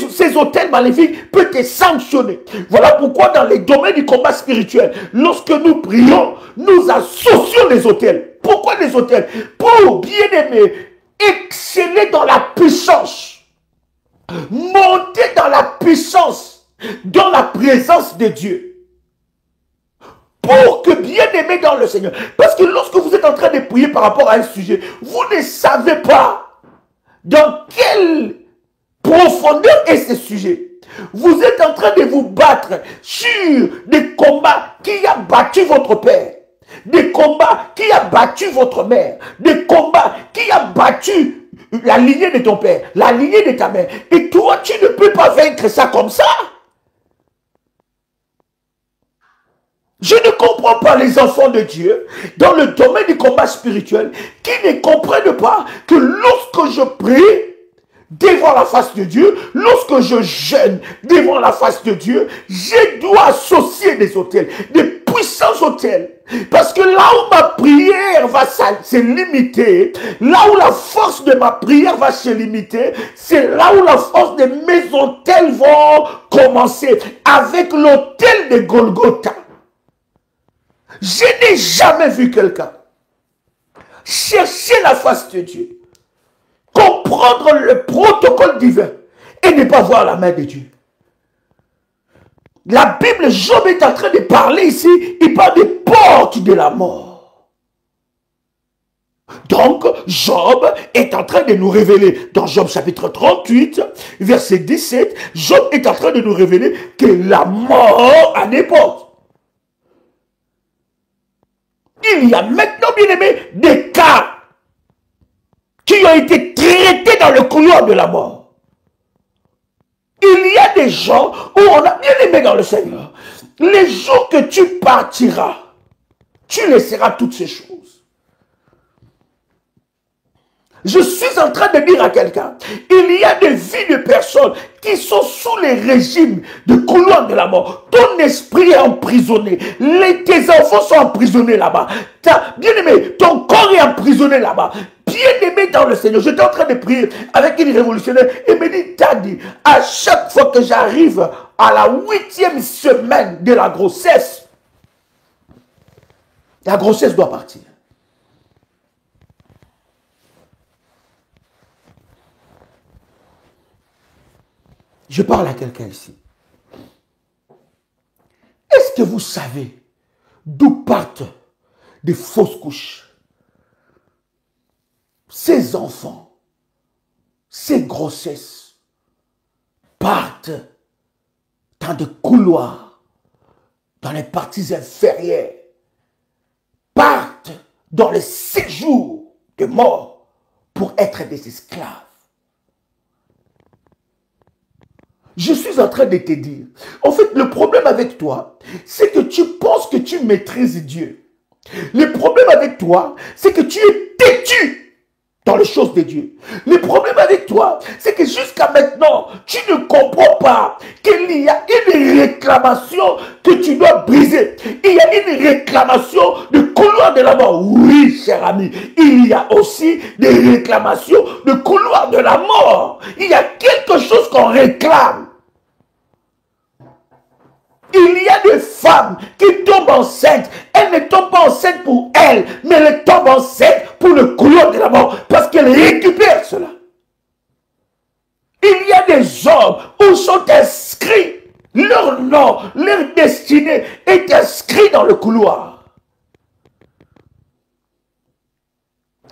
Ces autels maléfiques peuvent te sanctionner. Voilà pourquoi dans les domaines du combat spirituel, lorsque nous prions, nous associons les autels. Pourquoi les autels? Pour, bien aimé, exceller dans la puissance. Monter dans la puissance, dans la présence de Dieu. Pour que bien aimé dans le Seigneur. Parce que lorsque vous êtes en train de prier par rapport à un sujet, vous ne savez pas dans quelle profondeur est ce sujet. Vous êtes en train de vous battre sur des combats qui a battu votre père. Des combats qui a battu votre mère. Des combats qui a battu la lignée de ton père, la lignée de ta mère. Et toi, tu ne peux pas vaincre ça comme ça. Je ne comprends pas les enfants de Dieu dans le domaine du combat spirituel qui ne comprennent pas que lorsque je prie devant la face de Dieu, lorsque je jeûne devant la face de Dieu, je dois associer des autels, des puissants autels. Parce que là où ma prière va se limiter, là où la force de ma prière va se limiter, c'est là où la force de mes autels vont commencer avec l'autel de Golgotha. Je n'ai jamais vu quelqu'un chercher la face de Dieu, comprendre le protocole divin et ne pas voir la main de Dieu. La Bible, Job est en train de parler ici, il parle des portes de la mort. Donc, Job est en train de nous révéler, dans Job chapitre 38, verset 17, Job est en train de nous révéler que la mort a des portes. Il y a maintenant, bien aimé, des cas qui ont été traités dans le couloir de la mort. Il y a des gens où on a bien aimé dans le Seigneur. Les jours que tu partiras, tu laisseras toutes ces choses. Je suis en train de dire à quelqu'un, il y a des vies de personnes qui sont sous les régimes de couloir de la mort. Ton esprit est emprisonné. Tes enfants sont emprisonnés là-bas. Bien aimé, ton corps est emprisonné là-bas. Bien aimé dans le Seigneur, j'étais en train de prier avec une révolutionnaire et me dit, Tadi, à chaque fois que j'arrive à la 8e semaine de la grossesse doit partir. Je parle à quelqu'un ici. Est-ce que vous savez d'où partent des fausses couches? Ces enfants, ces grossesses partent dans des couloirs, dans les parties inférieures, partent dans les séjours de mort pour être des esclaves. Je suis en train de te dire, en fait, le problème avec toi, c'est que tu penses que tu maîtrises Dieu. Le problème avec toi, c'est que tu es têtu dans les choses de Dieu. Le problème avec toi, c'est que jusqu'à maintenant, tu ne comprends pas qu'il y a une réclamation que tu dois briser. Il y a une réclamation de couloir de la mort. Oui, cher ami, il y a aussi des réclamations de couloir de la mort. Il y a quelque chose qu'on réclame. Il y a des femmes qui tombent enceintes. Elles ne tombent pas enceintes pour elles, mais elles tombent enceintes pour le couloir de la mort, parce qu'elles récupèrent cela. Il y a des hommes où sont inscrits les sort, leur destinée est inscrite dans le couloir.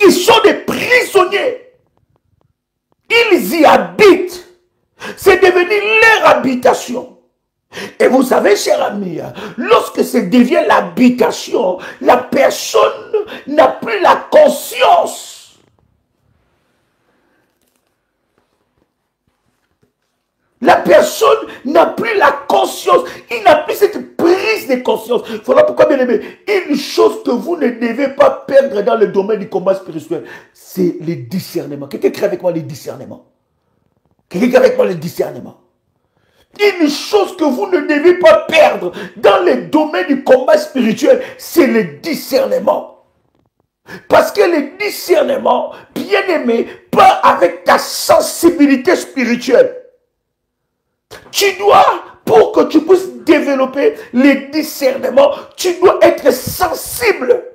Ils sont des prisonniers. Ils y habitent. C'est devenu leur habitation. Et vous savez, cher ami, lorsque ça devient l'habitation, la personne n'a plus la conscience. La personne n'a plus la conscience. Il n'a plus cette prise de conscience. Voilà pourquoi, bien aimé, une chose que vous ne devez pas perdre dans le domaine du combat spirituel, c'est le discernement. Quelqu'un crée avec moi le discernement. Quelqu'un crée avec moi le discernement. Une chose que vous ne devez pas perdre dans le domaine du combat spirituel, c'est le discernement. Parce que le discernement, bien aimé, part avec ta sensibilité spirituelle. Tu dois, pour que tu puisses développer le discernement, tu dois être sensible.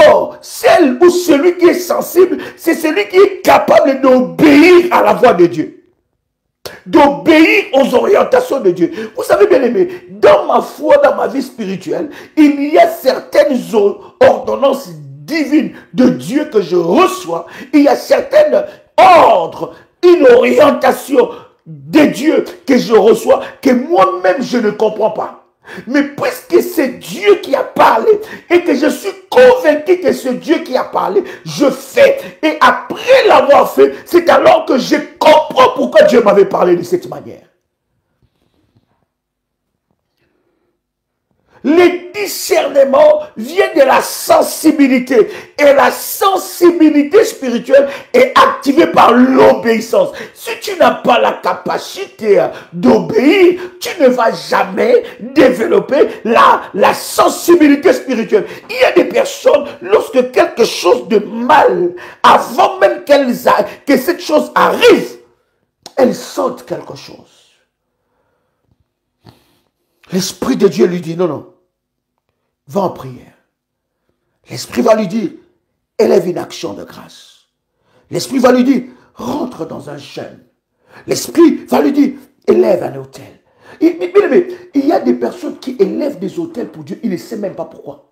Or, celle ou celui qui est sensible, c'est celui qui est capable d'obéir à la voix de Dieu. D'obéir aux orientations de Dieu. Vous savez, bien aimé, dans ma foi, dans ma vie spirituelle, il y a certaines ordonnances divines de Dieu que je reçois. Il y a certains ordres, une orientation de Dieu que je reçois, que moi-même je ne comprends pas. Mais puisque c'est Dieu qui a parlé et que je suis convaincu que c'est Dieu qui a parlé, je fais. Et après l'avoir fait, c'est alors que je comprends pourquoi Dieu m'avait parlé de cette manière. Le discernement vient de la sensibilité. Et la sensibilité spirituelle est activée par l'obéissance. Si tu n'as pas la capacité d'obéir, tu ne vas jamais développer la sensibilité spirituelle. Il y a des personnes, lorsque quelque chose de mal, avant même que cette chose arrive, elles sentent quelque chose. L'Esprit de Dieu lui dit, non, non, va en prière. L'Esprit va lui dire, élève une action de grâce. L'Esprit va lui dire, rentre dans un jeûne. L'Esprit va lui dire, élève un autel. Il y a des personnes qui élèvent des autels pour Dieu, ils ne savent même pas pourquoi.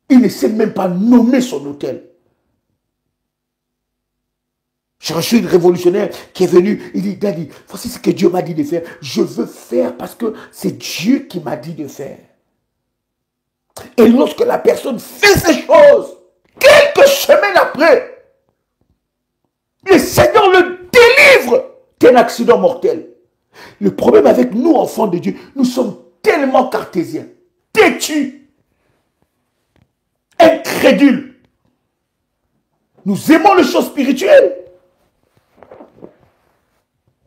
Ils ne savent même pas nommer son autel. J'ai reçu une révolutionnaire qui est venue, il dit, Daddy, voici ce que Dieu m'a dit de faire. Je veux faire parce que c'est Dieu qui m'a dit de faire. Et lorsque la personne fait ces choses, quelques semaines après, le Seigneur le délivre d'un accident mortel. Le problème avec nous, enfants de Dieu, nous sommes tellement cartésiens, têtus, incrédules. Nous aimons les choses spirituelles.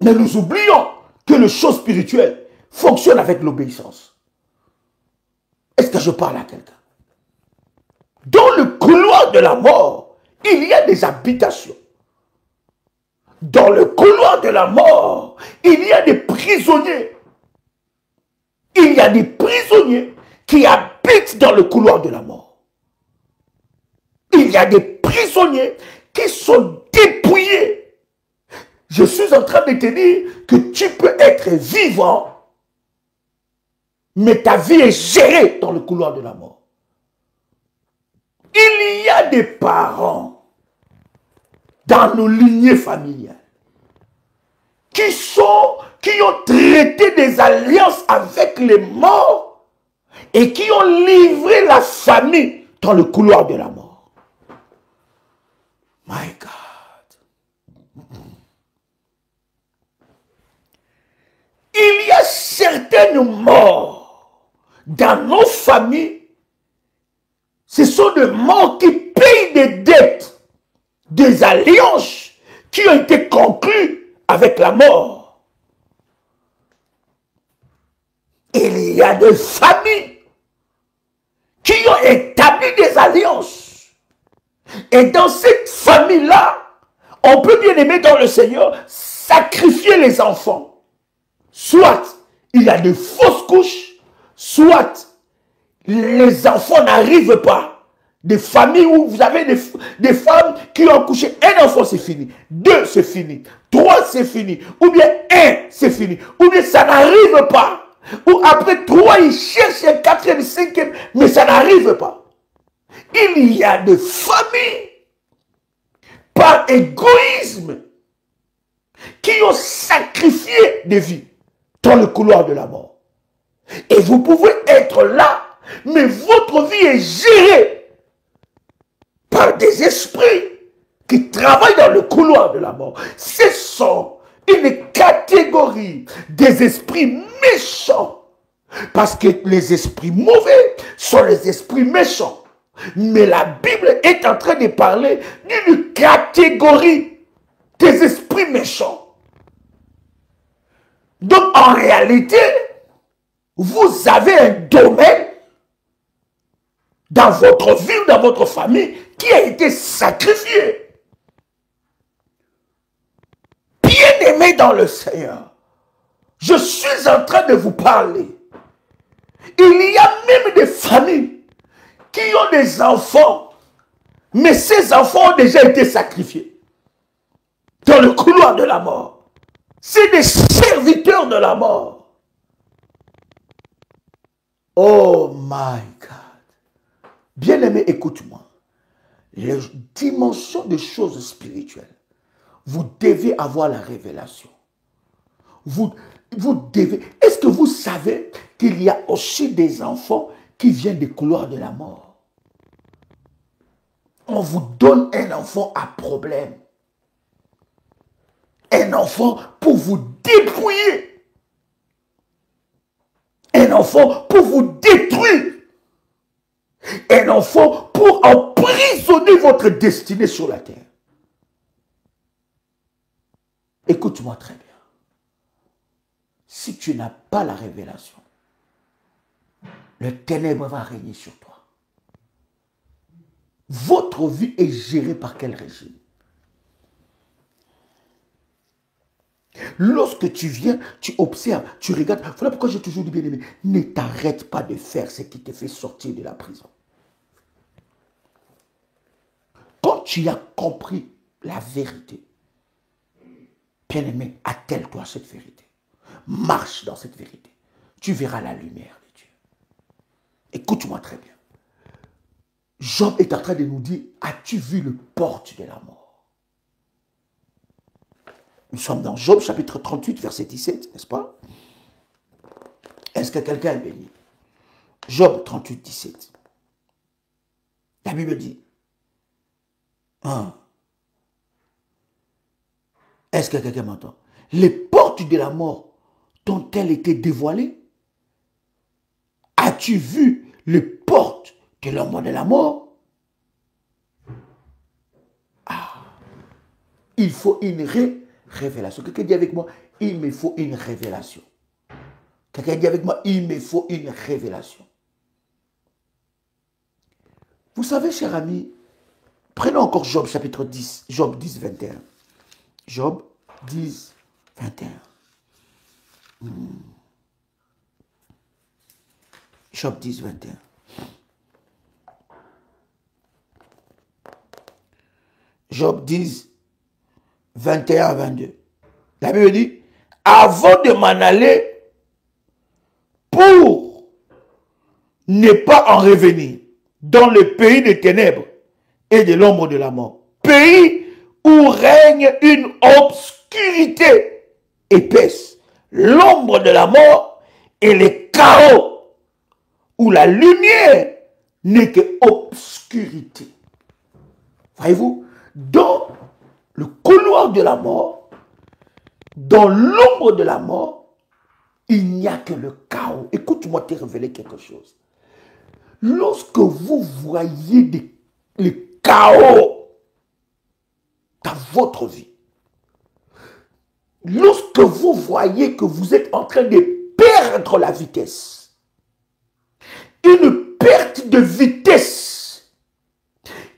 Mais nous oublions que les choses spirituelles fonctionnent avec l'obéissance. Est-ce que je parle à quelqu'un? Dans le couloir de la mort, il y a des habitations. Dans le couloir de la mort, il y a des prisonniers. Il y a des prisonniers qui habitent dans le couloir de la mort. Il y a des prisonniers qui sont dépouillés. Je suis en train de te dire que tu peux être vivant, mais ta vie est gérée dans le couloir de la mort. Il y a des parents dans nos lignées familiales qui ont traité des alliances avec les morts et qui ont livré la famille dans le couloir de la mort. My God. Il y a certaines morts dans nos familles. Ce sont des morts qui payent des dettes, des alliances qui ont été conclues avec la mort. Il y a des familles qui ont établi des alliances. Et dans cette famille-là, on peut bien aimer dans le Seigneur sacrifier les enfants. Soit il y a de fausses couches, soit les enfants n'arrivent pas Des familles où vous avez des femmes qui ont couché un enfant, c'est fini. 2, c'est fini. 3, c'est fini. Ou bien 1, c'est fini. Ou bien ça n'arrive pas. Ou après 3, ils cherchent un 4e, 5e, mais ça n'arrive pas. Il y a des familles, par égoïsme, qui ont sacrifié des vies dans le couloir de la mort. Et vous pouvez être là, mais votre vie est gérée par des esprits qui travaillent dans le couloir de la mort. Ce sont une catégorie des esprits méchants. Parce que les esprits mauvais sont les esprits méchants. Mais la Bible est en train de parler d'une catégorie des esprits méchants. Donc en réalité, vous avez un domaine dans votre vie, dans votre famille, qui a été sacrifié. Bien-aimé dans le Seigneur, je suis en train de vous parler. Il y a même des familles qui ont des enfants, mais ces enfants ont déjà été sacrifiés dans le couloir de la mort. C'est des serviteurs de la mort. Oh my God. Bien-aimé, écoute-moi. Les dimensions de choses spirituelles, vous devez avoir la révélation. Vous devez... Est-ce que vous savez qu'il y a aussi des enfants qui viennent des couloirs de la mort? On vous donne un enfant à problème. Un enfant pour vous dépouiller. Un enfant pour vous détruire. Un enfant pour emprisonner votre destinée sur la terre. Écoute-moi très bien. Si tu n'as pas la révélation, le ténèbre va régner sur toi. Votre vie est gérée par quel régime? Lorsque tu viens, tu observes, tu regardes. Voilà pourquoi j'ai toujours dit, bien-aimé, ne t'arrête pas de faire ce qui te fait sortir de la prison. Quand tu as compris la vérité, bien-aimé, attelle-toi à cette vérité. Marche dans cette vérité. Tu verras la lumière de Dieu. Écoute-moi très bien. Job est en train de nous dire, as-tu vu le porte de la mort? Nous sommes dans Job chapitre 38, verset 17, n'est-ce pas? Est-ce que quelqu'un est béni? Job 38, 17. La Bible dit, est-ce que quelqu'un m'entend? Les portes de la mort t'ont-elles été dévoilées? As-tu vu les portes de l'homme de la mort? Il faut une révélation. Quelqu'un dit avec moi, il me faut une révélation. Quelqu'un dit avec moi, il me faut une révélation. Vous savez, cher ami, prenons encore Job chapitre 10, Job 10, 21. Job 10, 21. Job 10, 21. Job 10, 21 à 22. La Bible dit, avant de m'en aller, pour ne pas en revenir dans le pays des ténèbres et de l'ombre de la mort, pays où règne une obscurité épaisse, l'ombre de la mort et les chaos, où la lumière n'est que obscurité. Voyez-vous, dans le couloir de la mort, dans l'ombre de la mort, il n'y a que le chaos. Écoute-moi te révéler quelque chose. Lorsque vous voyez le chaos dans votre vie, lorsque vous voyez que vous êtes en train de perdre la vitesse, une perte de vitesse,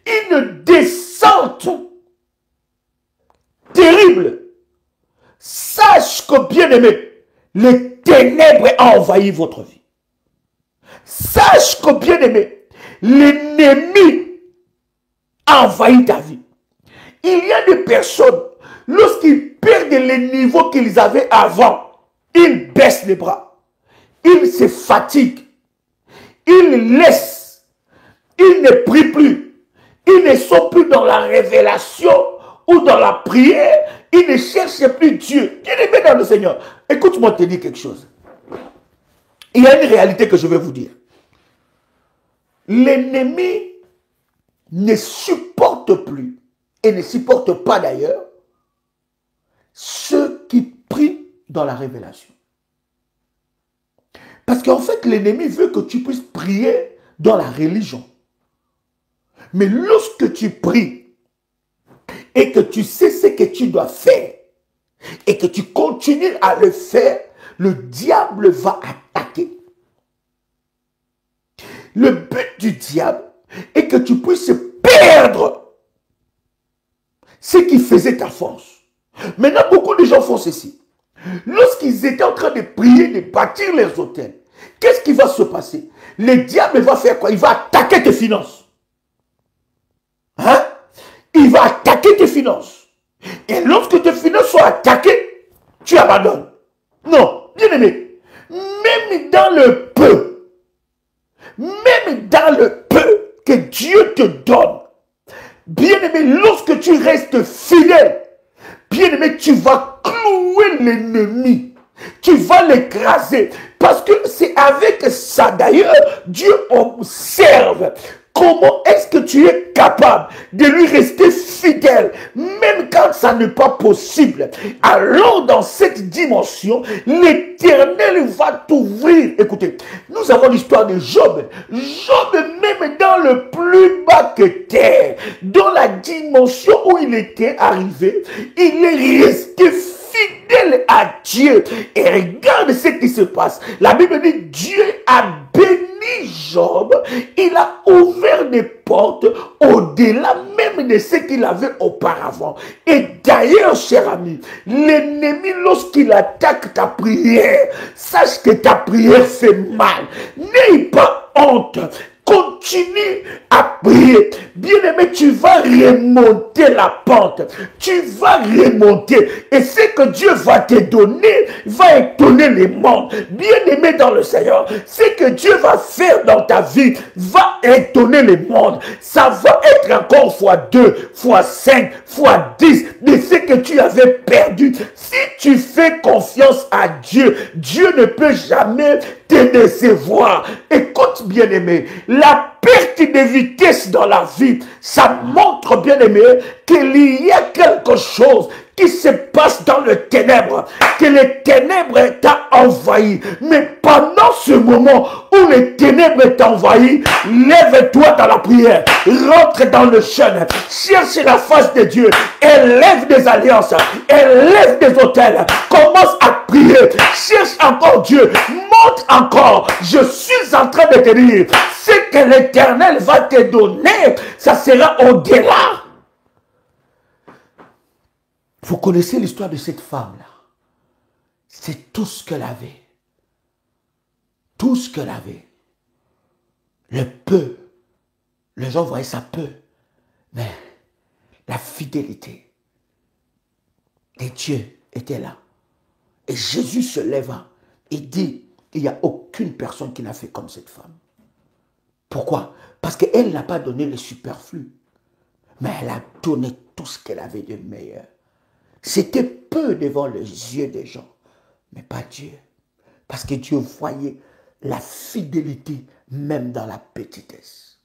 une descente terrible, sache que, bien-aimé, les ténèbres ont envahi votre vie. Sache que, bien-aimé, l'ennemi envahit ta vie. Il y a des personnes, lorsqu'ils perdent les niveaux qu'ils avaient avant, ils baissent les bras, ils se fatiguent, ils laissent, ils ne prient plus, ils ne sont plus dans la révélation ou dans la prière, ils ne cherchent plus Dieu. Bien-aimé dans le Seigneur, écoute-moi te dire quelque chose. Il y a une réalité que je vais vous dire. L'ennemi ne supporte plus, et ne supporte pas d'ailleurs, ceux qui prient dans la révélation. Parce qu'en fait, l'ennemi veut que tu puisses prier dans la religion. Mais lorsque tu pries et que tu sais ce que tu dois faire et que tu continues à le faire, le diable va attaquer. Le but du diable est que tu puisses perdre ce qui faisait ta force. Maintenant, beaucoup de gens font ceci. Lorsqu'ils étaient en train de prier, de bâtir les autels, qu'est-ce qui va se passer? Le diable va faire quoi? Il va attaquer tes finances. Hein? Il va attaquer tes finances. Et lorsque tes finances sont attaquées, tu abandonnes. Non, bien aimé, même dans le peu que Dieu te donne, bien aimé, lorsque tu restes fidèle, bien aimé, tu vas clouer l'ennemi. Tu vas l'écraser. Parce que c'est avec ça, d'ailleurs, Dieu observe comment est-ce que tu es capable de lui rester fidèle, même quand ça n'est pas possible. Alors, dans cette dimension, l'Éternel va t'ouvrir. Écoutez, nous avons l'histoire de Job. Job, même dans le plus bas que terre, dans la dimension où il était arrivé, il est resté fidèle à Dieu. Et regarde ce qui se passe. La Bible dit, Dieu a béni Job. Il a ouvert des portes au-delà même de ce qu'il avait auparavant. Et d'ailleurs, cher ami, l'ennemi, lorsqu'il attaque ta prière, sache que ta prière fait mal. N'aie pas honte. Continue à prier. Bien-aimé, tu vas remonter la pente. Tu vas remonter. Et ce que Dieu va te donner va étonner les mondes. Bien-aimé dans le Seigneur, ce que Dieu va faire dans ta vie va étonner les mondes. Ça va être encore fois 2, fois 5, fois 10 de ce que tu avais perdu. Si tu fais confiance à Dieu, Dieu ne peut jamais te décevoir. Écoute, bien-aimé, la perte de vitesse dans la vie, ça montre, bien-aimé, qu'il y a quelque chose qui se passe dans le ténèbre, que les ténèbres t'a envahi. Mais pendant ce moment où les ténèbres t'envahissent, lève-toi dans la prière, rentre dans le jeûne, cherche la face de Dieu, élève des alliances, élève des autels, commence à prier, cherche encore Dieu, monte encore. Je suis en train de te dire, ce que l'Éternel va te donner, ça sera au-delà. Vous connaissez l'histoire de cette femme-là. C'est tout ce qu'elle avait. Tout ce qu'elle avait. Le peu. Les gens voyaient ça peu. Mais la fidélité de Dieu était là. Et Jésus se leva et dit, il n'y a aucune personne qui n'a fait comme cette femme. Pourquoi? Parce qu'elle n'a pas donné le superflu. Mais elle a donné tout ce qu'elle avait de meilleur. C'était peu devant les yeux des gens, mais pas Dieu. Parce que Dieu voyait la fidélité même dans la petitesse.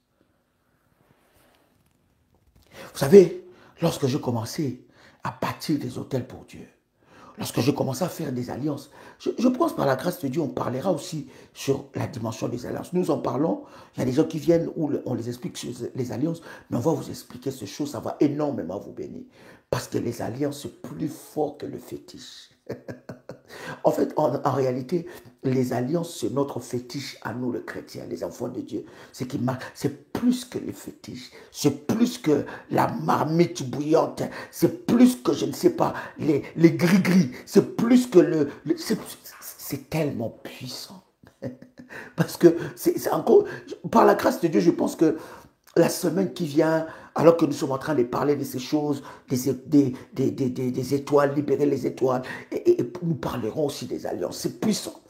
Vous savez, lorsque je commençais à bâtir des hôtels pour Dieu, lorsque je commençais à faire des alliances, je pense par la grâce de Dieu, on parlera aussi sur la dimension des alliances. Nous en parlons, il y a des gens qui viennent où on les explique sur les alliances, mais on va vous expliquer ces choses, ça va énormément vous bénir. Parce que les alliances, c'est plus fort que le fétiche. En fait, en réalité, les alliances, c'est notre fétiche à nous, les chrétiens, les enfants de Dieu. C'est plus que les fétiches. C'est plus que la marmite bouillante. C'est plus que, je ne sais pas, les gris-gris. C'est plus que c'est tellement puissant. Parce que c'est encore... Par la grâce de Dieu, je pense que la semaine qui vient, alors que nous sommes en train de parler de ces choses, des étoiles, libérer les étoiles, et nous parlerons aussi des alliances. C'est puissant.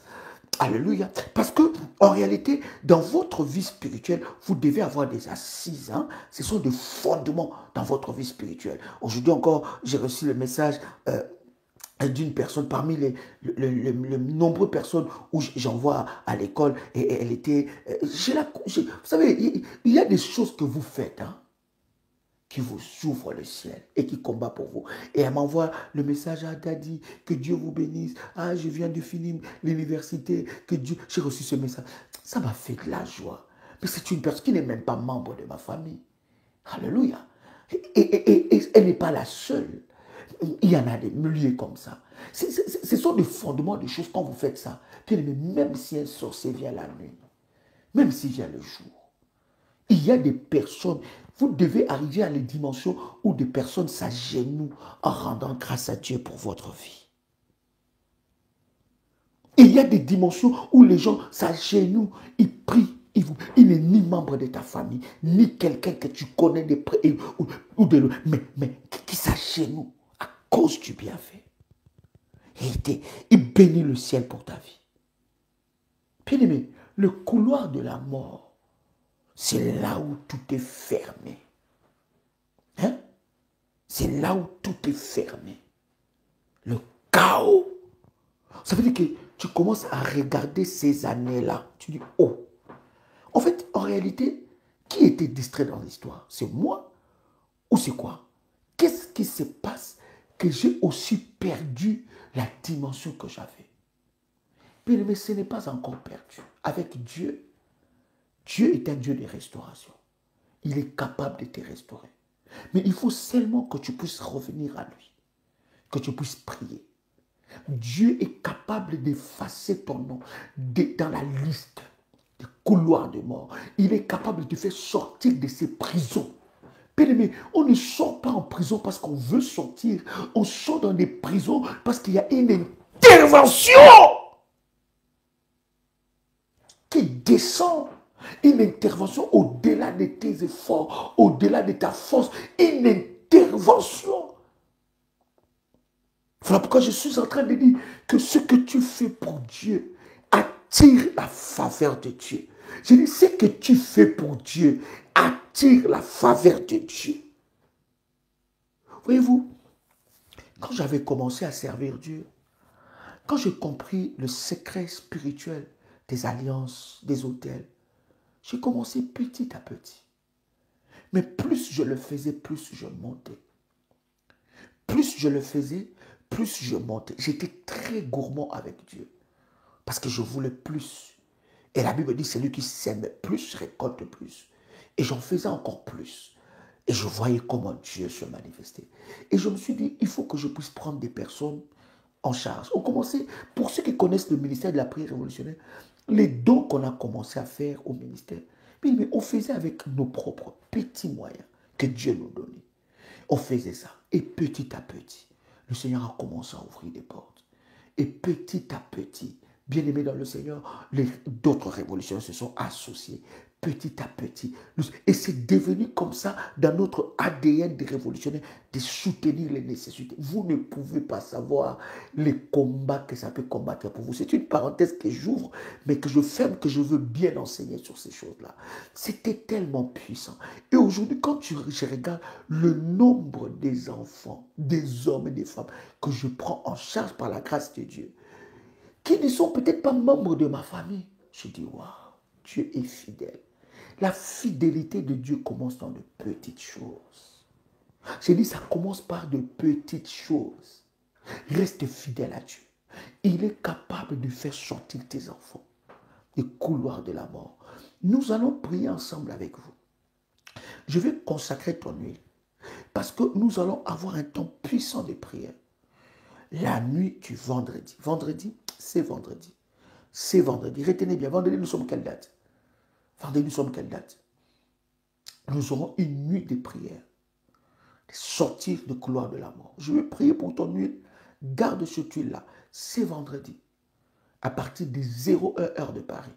Alléluia. Parce que, en réalité, dans votre vie spirituelle, vous devez avoir des assises. Hein? Ce sont des fondements dans votre vie spirituelle. Aujourd'hui encore, j'ai reçu le message d'une personne parmi les nombreuses personnes où j'envoie à l'école, et elle était... vous savez, il y a des choses que vous faites, hein, qui vous ouvrent le ciel et qui combat pour vous. Et elle m'envoie le message à Daddy, que Dieu vous bénisse. Ah, je viens de finir l'université, que Dieu... J'ai reçu ce message. Ça m'a fait de la joie. Mais c'est une personne qui n'est même pas membre de ma famille. Alléluia. Et elle n'est pas la seule. Il y en a des milliers comme ça. Ce sont des fondements de choses quand vous faites ça. Bien aimé, même si un sorcier vient la nuit, même s'il vient le jour, il y a des personnes, vous devez arriver à les dimensions où des personnes s'agenouillent en rendant grâce à Dieu pour votre vie. Il y a des dimensions où les gens s'agenouillent, ils prient. Il n'est ni membre de ta famille, ni quelqu'un que tu connais de près ou de loin, mais qui s'agenouille à cause du bienfait. Il bénit le ciel pour ta vie. Bien aimé, le couloir de la mort, c'est là où tout est fermé. Hein? C'est là où tout est fermé. Le chaos. Ça veut dire que tu commences à regarder ces années-là. Tu dis, oh. En fait, en réalité, qui était distrait dans l'histoire? C'est moi ou c'est quoi? Qu'est-ce qui se passe que j'ai aussi perdu la dimension que j'avais? Mais ce n'est pas encore perdu. Avec Dieu, Dieu est un Dieu de restauration. Il est capable de te restaurer. Mais il faut seulement que tu puisses revenir à lui, que tu puisses prier. Dieu est capable d'effacer ton nom dans la liste des couloirs de mort. Il est capable de te faire sortir de ces prisons. Bien-aimé, on ne sort pas en prison parce qu'on veut sortir. On sort dans des prisons parce qu'il y a une intervention qui descend. Une intervention au-delà de tes efforts, au-delà de ta force. Une intervention. Voilà pourquoi je suis en train de dire que ce que tu fais pour Dieu attire la faveur de Dieu. Je dis, ce que tu fais pour Dieu attire la faveur de Dieu. Voyez-vous, quand j'avais commencé à servir Dieu, quand j'ai compris le secret spirituel des alliances, des autels, j'ai commencé petit à petit. Mais plus je le faisais, plus je montais. Plus je le faisais, plus je montais. J'étais très gourmand avec Dieu. Parce que je voulais plus. Et la Bible dit, celui qui sème plus récolte plus. Et j'en faisais encore plus. Et je voyais comment Dieu se manifestait. Et je me suis dit, il faut que je puisse prendre des personnes en charge. On commençait, pour ceux qui connaissent le ministère de la prière révolutionnaire, les dons qu'on a commencé à faire au ministère, mais on faisait avec nos propres petits moyens que Dieu nous donnait. On faisait ça. Et petit à petit, le Seigneur a commencé à ouvrir des portes. Et petit à petit, bien aimés dans le Seigneur, d'autres révolutionnaires se sont associés. Petit à petit. Et c'est devenu comme ça dans notre ADN des révolutionnaires de soutenir les nécessités. Vous ne pouvez pas savoir les combats que ça peut combattre pour vous. C'est une parenthèse que j'ouvre, mais que je ferme, que je veux bien enseigner sur ces choses-là. C'était tellement puissant. Et aujourd'hui, quand je regarde le nombre des enfants, des hommes et des femmes que je prends en charge par la grâce de Dieu, qui ne sont peut-être pas membres de ma famille, je dis, waouh, Dieu est fidèle. La fidélité de Dieu commence dans de petites choses. J'ai dit, ça commence par de petites choses. Reste fidèle à Dieu. Il est capable de faire sortir tes enfants des couloirs de la mort. Nous allons prier ensemble avec vous. Je vais consacrer ton huile parce que nous allons avoir un temps puissant de prière. La nuit du vendredi. Vendredi, c'est vendredi. C'est vendredi. Retenez bien, vendredi, nous sommes quelle date? Vendredi, nous sommes quelle date? Nous aurons une nuit de prière. Sortir du couloir de la mort. Je vais prier pour ton huile. Garde cette huile-là. C'est vendredi. À partir de 01h de Paris,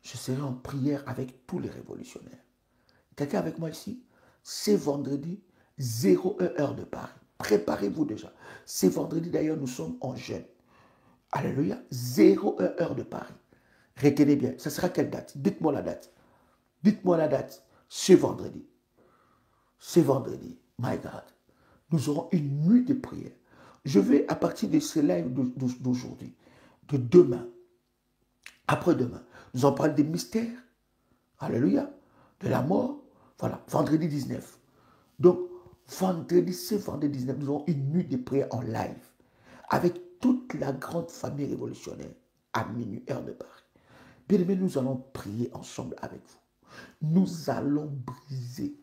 je serai en prière avec tous les révolutionnaires. Quelqu'un avec moi ici? C'est vendredi, 01 heure de Paris. Préparez-vous déjà. C'est vendredi, d'ailleurs, nous sommes en jeûne. Alléluia. 01 heure de Paris. Retenez bien. Ce sera quelle date? Dites-moi la date. Dites-moi la date. C'est vendredi. C'est vendredi. My God. Nous aurons une nuit de prière. Je vais, à partir de ce live d'aujourd'hui, de demain, après-demain, nous en parlons des mystères. Alléluia. De la mort. Voilà. Vendredi 19. Donc, vendredi, c'est vendredi 19, nous aurons une nuit de prière en live avec toute la grande famille révolutionnaire à minuit, heure de Paris. Bien aimé, nous allons prier ensemble avec vous. Nous allons briser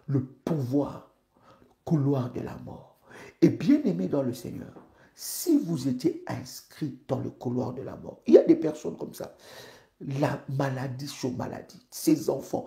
le pouvoir, le couloir de la mort. Et bien aimé dans le Seigneur, si vous étiez inscrit dans le couloir de la mort, il y a des personnes comme ça, la maladie sur maladie, ces enfants,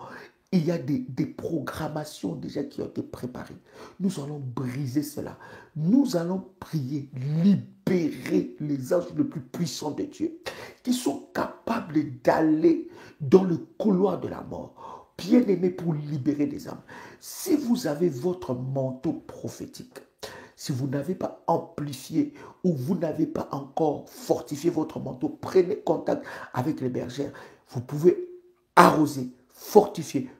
il y a des programmations déjà qui ont été préparées. Nous allons briser cela. Nous allons prier, libérer les anges les plus puissants de Dieu, qui sont capables d'aller dans le couloir de la mort, bien aimé, pour libérer des âmes. Si vous avez votre manteau prophétique, si vous n'avez pas amplifié ou vous n'avez pas encore fortifié votre manteau, prenez contact avec les bergères. Vous pouvez arroser, fortifier,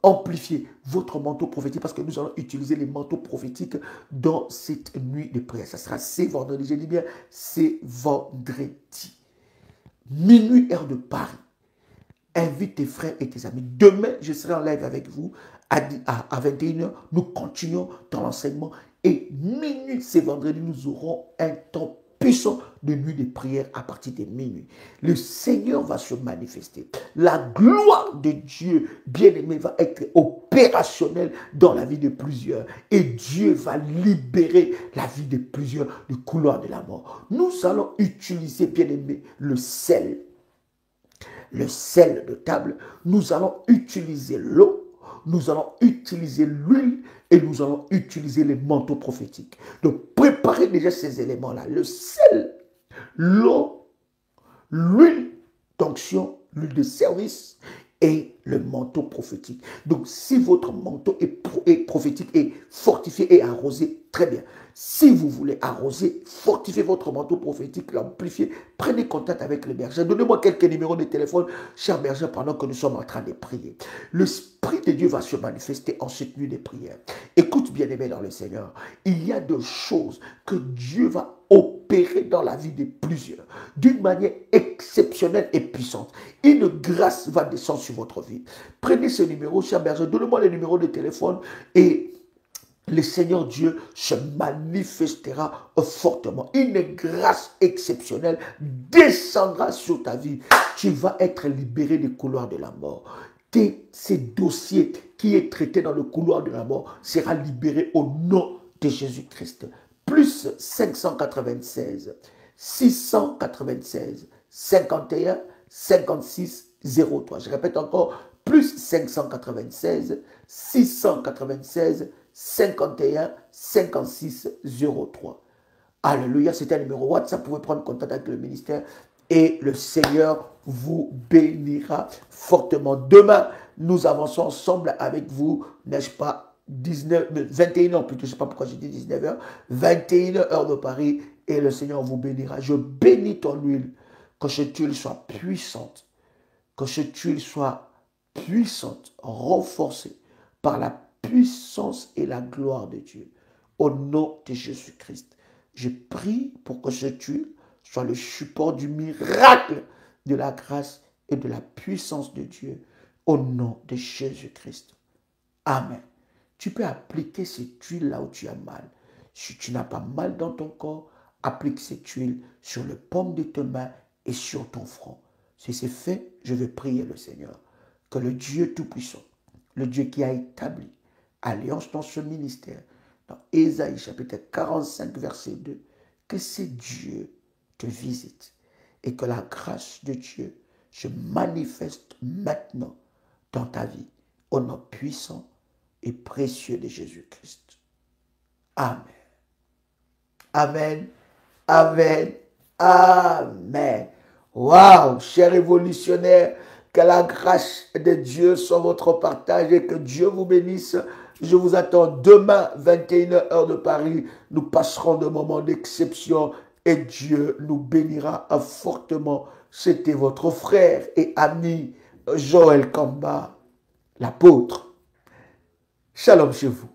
amplifier votre manteau prophétique parce que nous allons utiliser les manteaux prophétiques dans cette nuit de prière. Ça sera ce vendredi, je dis bien, c'est vendredi. Minuit, heure de Paris. Invite tes frères et tes amis. Demain, je serai en live avec vous à 21h. Nous continuons dans l'enseignement. Et minuit, c'est vendredi, nous aurons un temps puissant de nuit de prière à partir de minuit. Le Seigneur va se manifester. La gloire de Dieu, bien-aimé, va être opérationnelle dans la vie de plusieurs. Et Dieu va libérer la vie de plusieurs du couloir de la mort. Nous allons utiliser, bien-aimé, le sel de table. Nous allons utiliser l'eau. Nous allons utiliser l'huile et nous allons utiliser les manteaux prophétiques. Donc, préparez déjà ces éléments-là. Le sel, l'eau, l'huile d'onction, l'huile de service et le manteau prophétique. Donc, si votre manteau est prophétique et fortifié et arrosé, très bien. Si vous voulez arroser, fortifier votre manteau prophétique, l'amplifier, prenez contact avec le berger. Donnez-moi quelques numéros de téléphone, cher berger, pendant que nous sommes en train de prier. L'Esprit de Dieu va se manifester en cette nuit de prière. Écoute, bien-aimé dans le Seigneur, il y a des choses que Dieu va opérer dans la vie de plusieurs, d'une manière exceptionnelle et puissante. Une grâce va descendre sur votre vie. Prenez ce numéro, cher berger, donnez-moi les numéros de téléphone et le Seigneur Dieu se manifestera fortement. Une grâce exceptionnelle descendra sur ta vie. Tu vas être libéré des couloirs de la mort. Ces dossiers qui est traité dans le couloir de la mort sera libéré au nom de Jésus-Christ. Plus 596, 696, 51, 56, 03. Je répète encore, plus 596, 696, 51 56 03. Alléluia, c'est un numéro WhatsApp. Vous pouvez prendre contact avec le ministère et le Seigneur vous bénira fortement. Demain, nous avançons ensemble avec vous, n'est-ce pas, 21h plutôt, je ne sais pas pourquoi j'ai dit 19h, 21h heure de Paris, et le Seigneur vous bénira. Je bénis ton huile, que cette huile soit puissante, que cette huile soit puissante, renforcée par la puissance et la gloire de Dieu. Au nom de Jésus-Christ, je prie pour que cette huile soit le support du miracle de la grâce et de la puissance de Dieu. Au nom de Jésus-Christ. Amen. Tu peux appliquer cette huile là où tu as mal. Si tu n'as pas mal dans ton corps, applique cette huile sur le paume de tes mains et sur ton front. Si c'est fait, je vais prier le Seigneur. Que le Dieu Tout-Puissant, le Dieu qui a établi alliance dans ce ministère, dans Ésaïe chapitre 45 verset 2, que ce Dieu te visite et que la grâce de Dieu se manifeste maintenant dans ta vie, au nom puissant et précieux de Jésus-Christ. Amen. Amen. Amen. Amen. Waouh, cher révolutionnaire, Que la grâce de Dieu soit votre partage et que Dieu vous bénisse. Je vous attends demain, 21h de Paris. Nous passerons de moments d'exception et Dieu nous bénira fortement. C'était votre frère et ami Joël Kamba, l'apôtre. Shalom chez vous.